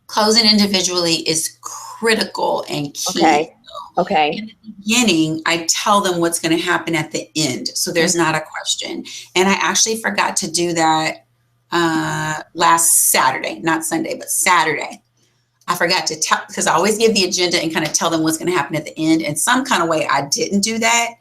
Closing individually is critical and key. Okay. In the beginning, I tell them what's going to happen at the end. So there's not a question. And I actually forgot to do that last Saturday, not Sunday, but Saturday. I forgot to tell, because I always give the agenda and kind of tell them what's going to happen at the end. And some kind of way I didn't do that.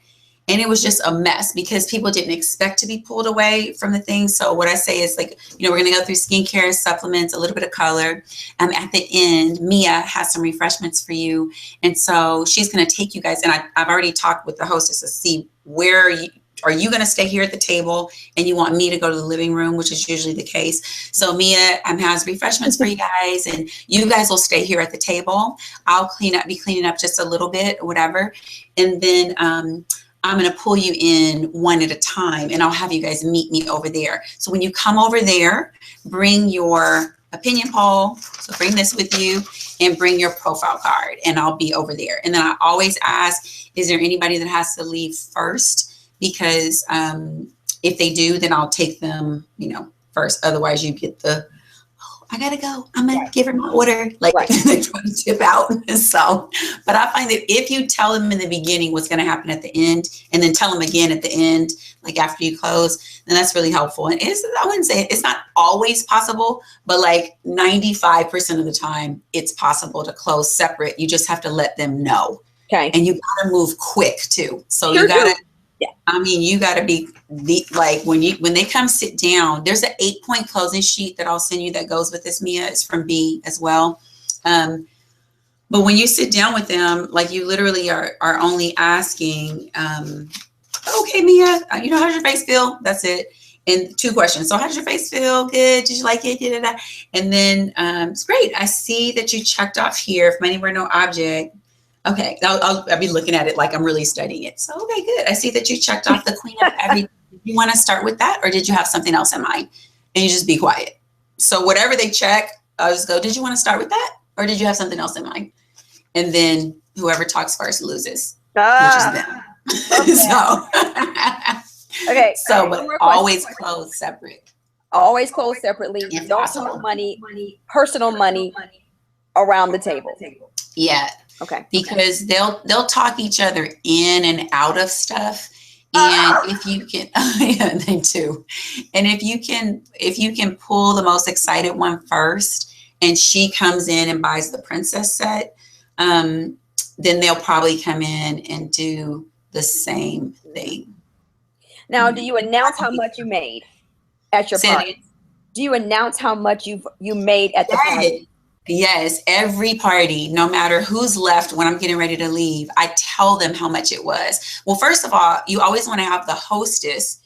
And it was just a mess because people didn't expect to be pulled away from the thing. So what I say is like, we're going to go through skincare, supplements, a little bit of color. At the end, Mia has some refreshments for you. And so she's going to take you guys. And I've already talked with the hostess to see are you going to stay here at the table and you want me to go to the living room, which is usually the case. So Mia has refreshments for you guys and you guys will stay here at the table. I'll be cleaning up just a little bit, whatever. And then, I'm going to pull you in one at a time and I'll have you guys meet me over there. So when you come over there, bring your opinion poll. So bring this with you and bring your profile card and I'll be over there. And then I always ask, is there anybody that has to leave first? Because if they do, then I'll take them, first. Otherwise you get I gotta go. I'm gonna give her my order. Like they're trying to tip out. So, but I find that if you tell them in the beginning what's gonna happen at the end, and then tell them again at the end, like after you close, then that's really helpful. And I wouldn't say it's not always possible, but like 95% of the time, it's possible to close separate. You just have to let them know. Okay. And you gotta move quick too. So you gotta. Yeah. You got to be like when they come sit down, there's an 8-point closing sheet that I'll send you that goes with this, Mia. It's from B as well. But when you sit down with them, like you literally are only asking, okay, Mia, how's your face feel? That's it. And 2 questions. So how does your face feel? Good. Did you like it? Da-da-da. And then it's great. I see that you checked off here from anywhere, no object. Okay, I'll be looking at it like I'm really studying it. So, okay, good. I see that you checked off the queen of everything. Did you want to start with that or did you have something else in mind? And you just be quiet. So whatever they check, I'll just go, did you want to start with that or did you have something else in mind? And then whoever talks first loses, which is them. Okay. Okay. So, but always close separate. Always close separately. Don't put personal money around the table. Yeah. Okay. Because they'll talk each other in and out of stuff. And if you can, yeah, they do. And if you can pull the most excited one first and she comes in and buys the princess set, then they'll probably come in and do the same thing. Now, do you announce how much you made at your party? Do you announce how much you made at the party? Yes, every party, no matter who's left when I'm getting ready to leave, I tell them how much it was. Well, first of all, you always want to have the hostess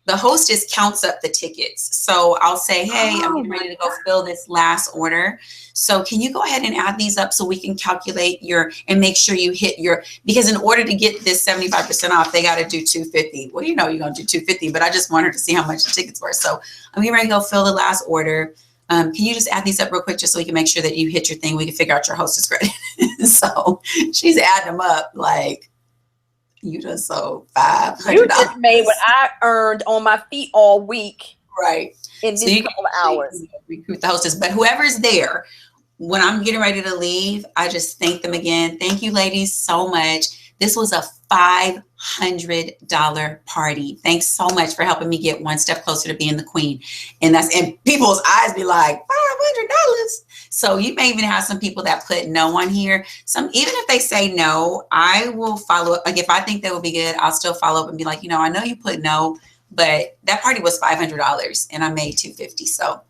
the hostess counts up the tickets. So I'll say, hey, I'm Oh getting my ready to go fill this last order. So can you go ahead and add these up so we can calculate and make sure you hit because in order to get this 75% off, they got to do 250. Well, you're going to do 250, but I just want her to see how much the tickets were. So I'm getting ready to go fill the last order. Can you just add these up real quick just so we can make sure that you hit your thing? We can figure out your hostess credit. So she's adding them up like, you just sold $500. You just made what I earned on my feet all week. Right. In So these you couple of hours. recruit the hostess, but whoever's there, when I'm getting ready to leave, I just thank them again. Thank you, ladies, so much. This was a $500 party. Thanks so much for helping me get one step closer to being the queen. And people's eyes be like, $500. So you may even have some people that put no on here. Even if they say no, I will follow up. Like if I think that would be good, I'll still follow up and be like, I know you put no, but that party was $500 and I made $250. So,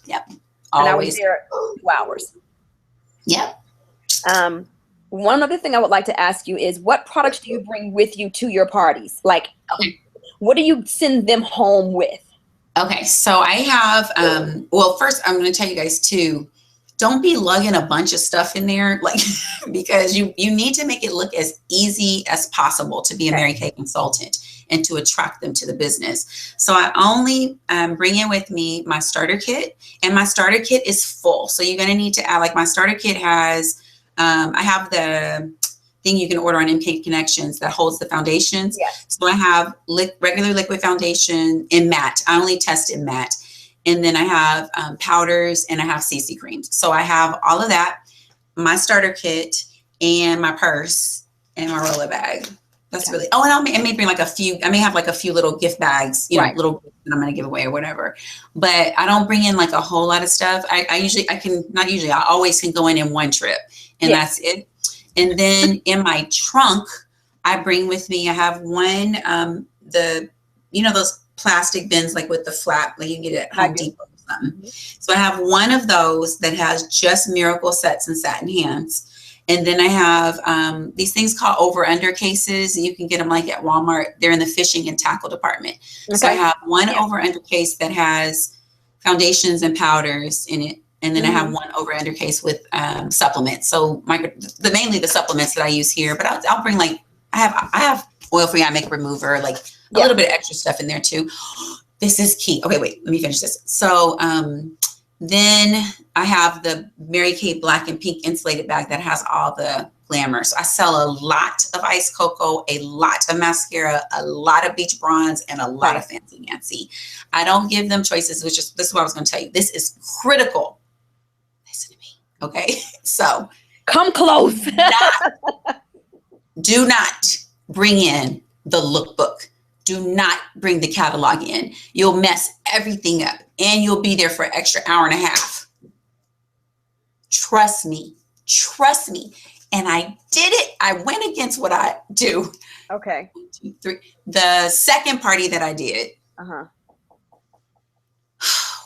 yep. Always. And I was there 2 hours. Yep. One other thing I would like to ask you is, what products do you bring with you to your parties? Like, what do you send them home with? Okay, so I have, well, first I'm going to tell you guys too, don't be lugging a bunch of stuff in there, like, because you need to make it look as easy as possible to be a Mary Kay consultant and to attract them to the business. So I only bring in with me my starter kit, and my starter kit is full. So you're going to need to add, like my starter kit has, I have the thing you can order on MK Connections that holds the foundations. Yes. So I have regular liquid foundation in matte. I only test in matte. And then I have powders and I have CC creams. So I have all of that, my starter kit and my purse and my roller bag. That's really, and I may bring like I may have like a few little gift bags, little gifts that I'm going to give away or whatever. But I don't bring in like a whole lot of stuff. I always can go in one trip and that's it. And then in my trunk, I bring with me, I have one, those plastic bins, like with the flap, like you can get it at Home Depot or something. Mm-hmm. So I have one of those that has just Miracle Sets and Satin Hands. And then I have these things called over-under cases. You can get them like at Walmart. They're in the fishing and tackle department. Okay. So I have one over-under case that has foundations and powders in it. And then I have one over-under case with supplements. So mainly the supplements that I use here. But I'll bring like, I have oil-free eye makeup remover, like a little bit of extra stuff in there too. This is key. Okay, wait, let me finish this. So then I have the Mary Kay black and pink insulated bag that has all the glamour. So I sell a lot of ice cocoa, a lot of mascara, a lot of beach bronze, and a lot of Fancy Nancy. I don't give them choices, this is what I was going to tell you. This is critical. Listen to me, okay? So come close. Do not bring in the lookbook. Do not bring the catalog in. You'll mess everything up and you'll be there for an extra hour and a half. Trust me. And I did it. I went against what I do. Okay. 1, 2, 3. The second party that I did.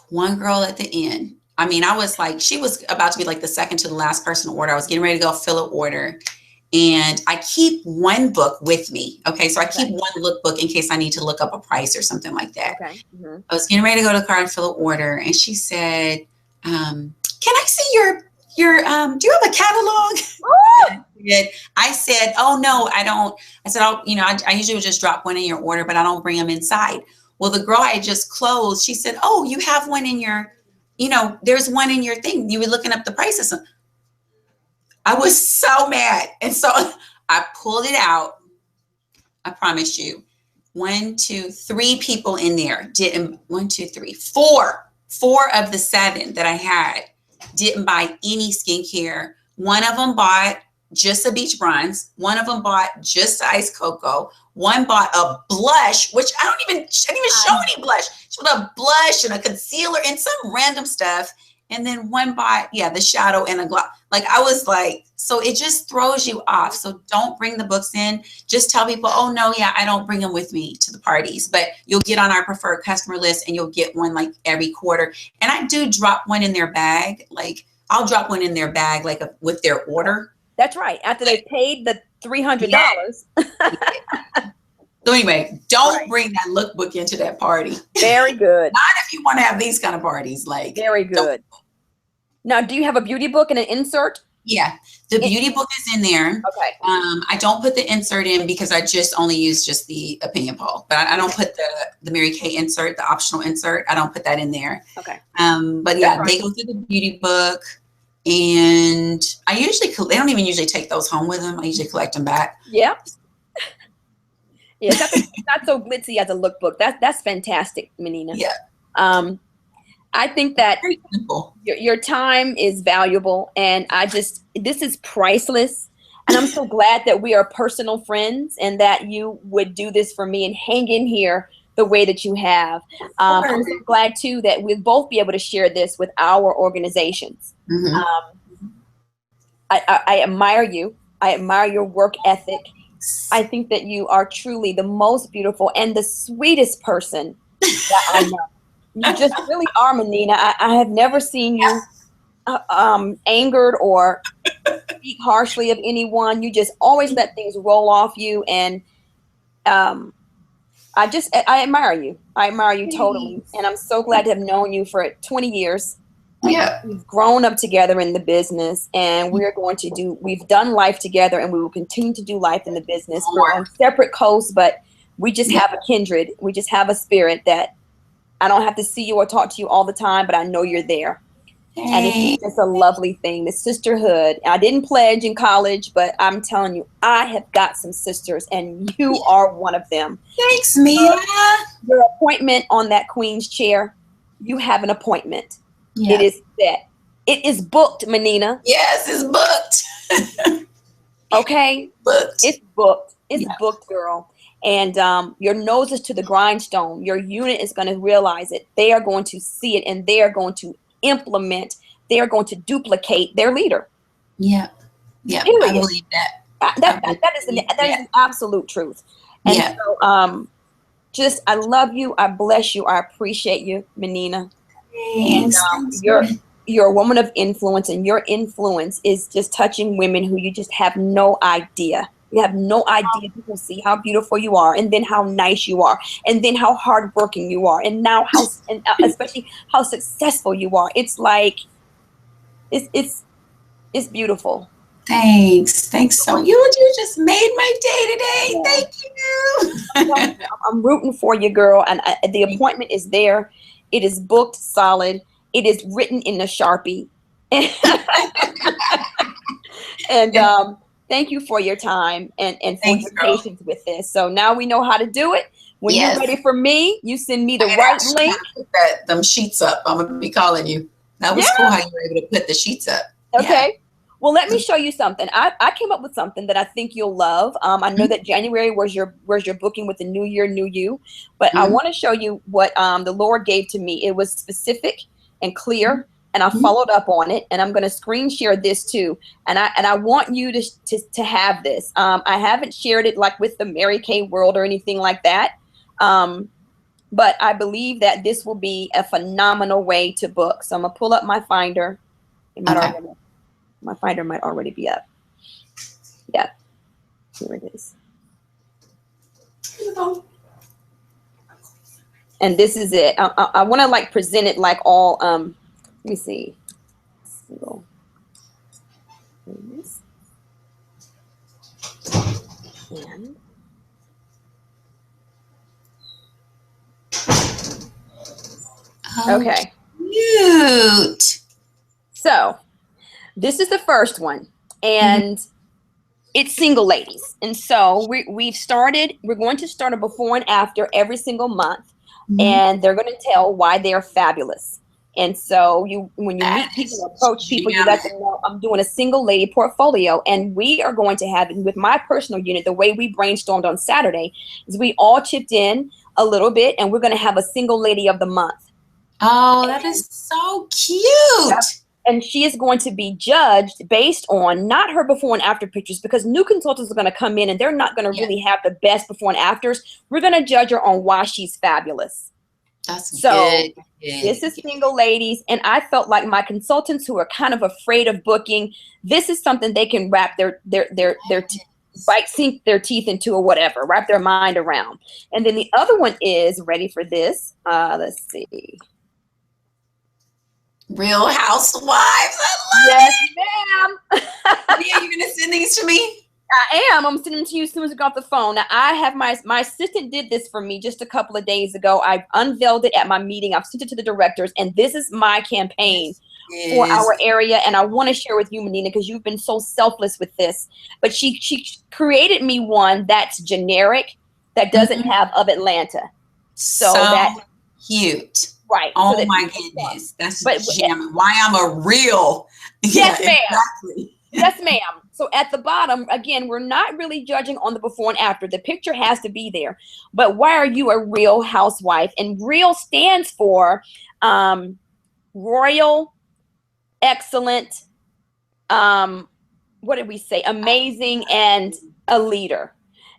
One girl at the end. I mean, I was like, she was about to be like the second to the last person to order. I was getting ready to go fill an order. And I keep one book with me. Okay. So I keep one lookbook in case I need to look up a price or something like that. Okay. Mm-hmm. I was getting ready to go to the car and fill an order. And she said, can I see your do you have a catalog? I said, oh no, I don't. I said, I usually would just drop one in your order, but I don't bring them inside. Well, the girl I just closed, she said, oh, you have one in your, there's one in your thing. You were looking up the prices. I was so mad. And so I pulled it out. I promise you. 1, 2, 3 people in there didn't, 1, 2, 3, 4 of the 7 that I had didn't buy any skincare. One of them bought just a beach bronze. One of them bought just ice cocoa. One bought a blush, which I didn't even show any blush. She bought a blush and a concealer and some random stuff. And then one bought, the shadow and a gloss. Like I was like, so it just throws you off. So don't bring the books in. Just tell people, oh no, I don't bring them with me to the parties, but you'll get on our preferred customer list and you'll get one like every quarter. And I do drop one in their bag. Like I'll drop one in their bag, like with their order. That's right. After they paid the $300. So anyway, don't Right. bring that lookbook into that party. Very good. Not if you want to have these kind of parties. Like, Very don't. good. Now, do you have a beauty book and an insert? Yeah, the beauty book is in there. Okay. I don't put the insert in because I just only use just the opinion poll, but I don't put the Mary Kay insert, the optional insert. I don't put that in there. Okay. But yeah, they go through the beauty book, and I usually they don't even usually take those home with them. I usually collect them back. Yeah. Yeah, it's not so glitzy as a lookbook. That's fantastic, Menina. Yeah. I think that Very simple. your time is valuable, and this is priceless. And I'm so glad that we are personal friends and that you would do this for me and hang in here the way that you have. I'm so glad too that we'll both be able to share this with our organizations. Mm-hmm. I admire you. I admire your work ethic. I think that you are truly the most beautiful and the sweetest person that I know. You just really are, Menina. I have never seen you angered or speak harshly of anyone. You just always let things roll off you, and I admire you. I admire you totally, and I'm so glad to have known you for 20 years. Yeah. We've grown up together in the business, and we've done life together, and we will continue to do life in the business. We're on separate coasts, but we just have a kindred. We just have a spirit that I don't have to see you or talk to you all the time, but I know you're there. And it's just a lovely thing, the sisterhood. I didn't pledge in college, but I'm telling you, I have got some sisters, and you are one of them. Thanks, Mia. Your appointment on that Queen's chair, you have an appointment. Yeah. It is set. It is booked, Menina. Yes, it's booked. Okay? Booked. It's booked. It's booked, girl. And your nose is to the grindstone. Your unit is going to realize it. They are going to see it, and they are going to implement. They are going to duplicate their leader. Yeah. Yeah. I believe that. That is the absolute truth. And so I love you. I bless you. I appreciate you, Menina. And you're a woman of influence, and your influence is just touching women who you just have no idea. You have no idea. People see how beautiful you are, and then how nice you are, and then how hardworking you are, and now especially how successful you are. It's like it's beautiful. Thanks so much. You just made my day today. Yeah. Thank you. I'm rooting for you, girl. And the appointment is there. It is booked solid. It is written in a Sharpie. And thank you for your time and for your patience with this. So now we know how to do it. When you're ready for me, you send me the right link. Put them sheets up. I'm going to be calling you. That was cool how you were able to put the sheets up. Okay. Yeah. Well, let me show you something. I came up with something that I think you'll love. I know that January was your booking with the New Year, New You, but I want to show you what the Lord gave to me. It was specific and clear, and I followed up on it. And I'm going to screen share this too. And I want you to have this. I haven't shared it like with the Mary Kay world or anything like that. But I believe that this will be a phenomenal way to book. So I'm gonna pull up my Finder. My Finder might already be up. Yeah, here it is. And this is it. I want to like present it like all. Let me see. So, and okay. Cute. So this is the first one, and it's single ladies. And so we're going to start a before and after every single month, and they're going to tell why they're fabulous. And so when you meet people, approach people, you let them know I'm doing a single lady portfolio, and we are going to have it with my personal unit. The way we brainstormed on Saturday is we all chipped in a little bit, and we're going to have a single lady of the month. Oh, that is so cute. And she is going to be judged based on not her before and after pictures, because new consultants are going to come in and they're not going to really have the best before and afters. We're going to judge her on why she's fabulous. That's so good. This is single ladies. And I felt like my consultants who are kind of afraid of booking, this is something they can wrap their Bite, sink their teeth into or whatever, wrap their mind around. And then the other one is, ready for this? Let's see. Real Housewives. I Yes, love ma'am. it. Yeah, you're gonna send these to me? I am. I'm sending them to you as soon as we got off the phone. Now, I have my assistant did this for me just a couple of days ago. I unveiled it at my meeting. I've sent it to the directors, and this is my campaign for Yes. our area. And I want to share with you, Menina, because you've been so selfless with this. But she created me one that's generic, that doesn't have of Atlanta. So that cute. right. Oh so that my goodness. That's but jamming. Why I'm a real. yes, Yeah, ma'am. exactly. Yes, ma'am. So at the bottom, again, we're not really judging on the before and after. The picture has to be there. But why are you a real housewife? And real stands for royal, excellent, what did we say? Amazing, and a leader.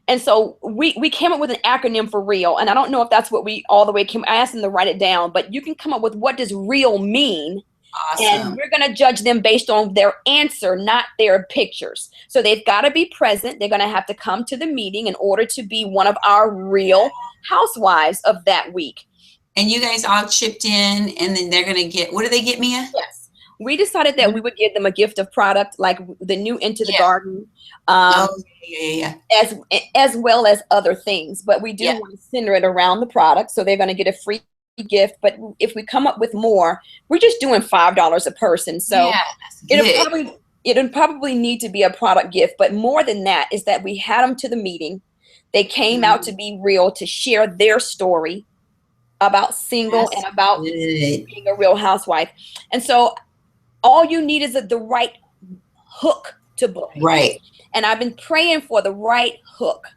And so we came up with an acronym for real. And I don't know if that's what we all the way came. I asked them to write it down, but you can come up with what does real mean. Awesome. And we're going to judge them based on their answer, not their pictures. So they've got to be present. They're going to have to come to the meeting in order to be one of our real housewives of that week. And you guys all chipped in, and then they're going to get, what do they get, Mia? Yes. We decided that we would give them a gift of product, like the new Into the Garden, as well as other things. But we do want to center it around the product. So they're going to get a free gift. But if we come up with more, we're just doing $5 a person. So it'll probably need to be a product gift. But more than that is that we had them to the meeting. They came out to be real, to share their story about single and about being a real housewife. And so all you need is the right hook to book. Right. And I've been praying for the right hook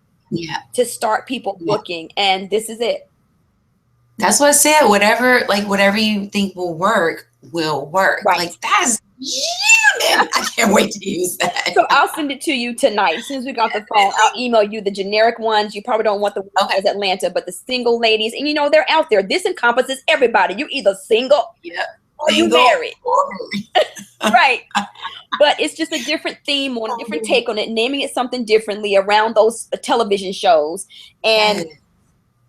to start people booking. And this is it. That's what I said. Whatever you think will work. Right. Like, that's jamming. I can't wait to use that. So I'll send it to you tonight. As soon as we got the phone, I'll email you the generic ones. You probably don't want the ones as Atlanta, but the single ladies. And they're out there. This encompasses everybody. You're either single or you married. Right. But it's just a different theme or a different take on it, naming it something differently around those television shows. And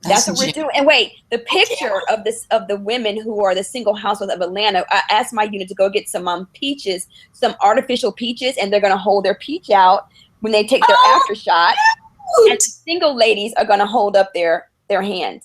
that's what we're doing. And wait, the picture of the women who are the single housewives of Atlanta, I asked my unit to go get some peaches, some artificial peaches, and they're going to hold their peach out when they take their after shot. And the single ladies are going to hold up their hand.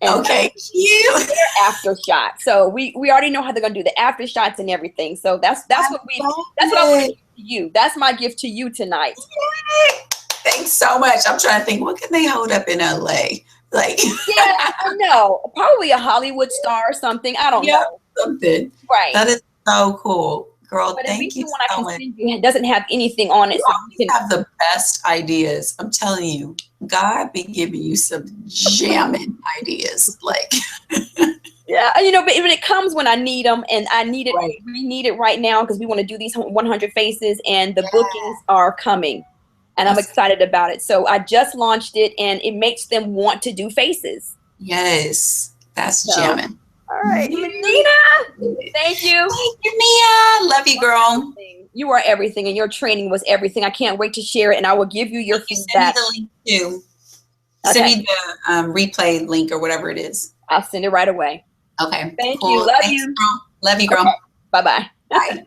And cute. Their after shot. So we already know how they're going to do the after shots and everything. So that's what I want to give to you. That's my gift to you tonight. Yay. Thanks so much. I'm trying to think, what can they hold up in LA? Like, I know. Probably a Hollywood star or something. I don't know. Something. Right. That is so cool. Girl, but thank you so much. It doesn't have anything on it. You so have the best ideas. I'm telling you, God be giving you some jamming ideas. Like, yeah, but when it comes when I need them, and I need it, we need it right now because we want to do these 100 faces, and the bookings are coming. And I'm excited about it. So I just launched it, and it makes them want to do faces. Yes, that's jamming. All right, Menina, thank you. Thank you, Mia. Love you, girl. You are everything, and your training was everything. I can't wait to share it, and I will give you your feedback. Send me the link too. Send me the replay link or whatever it is. I'll send it right away. Okay. Thank you. Love you. Girl. Love you, girl. Okay. Bye-bye. Bye.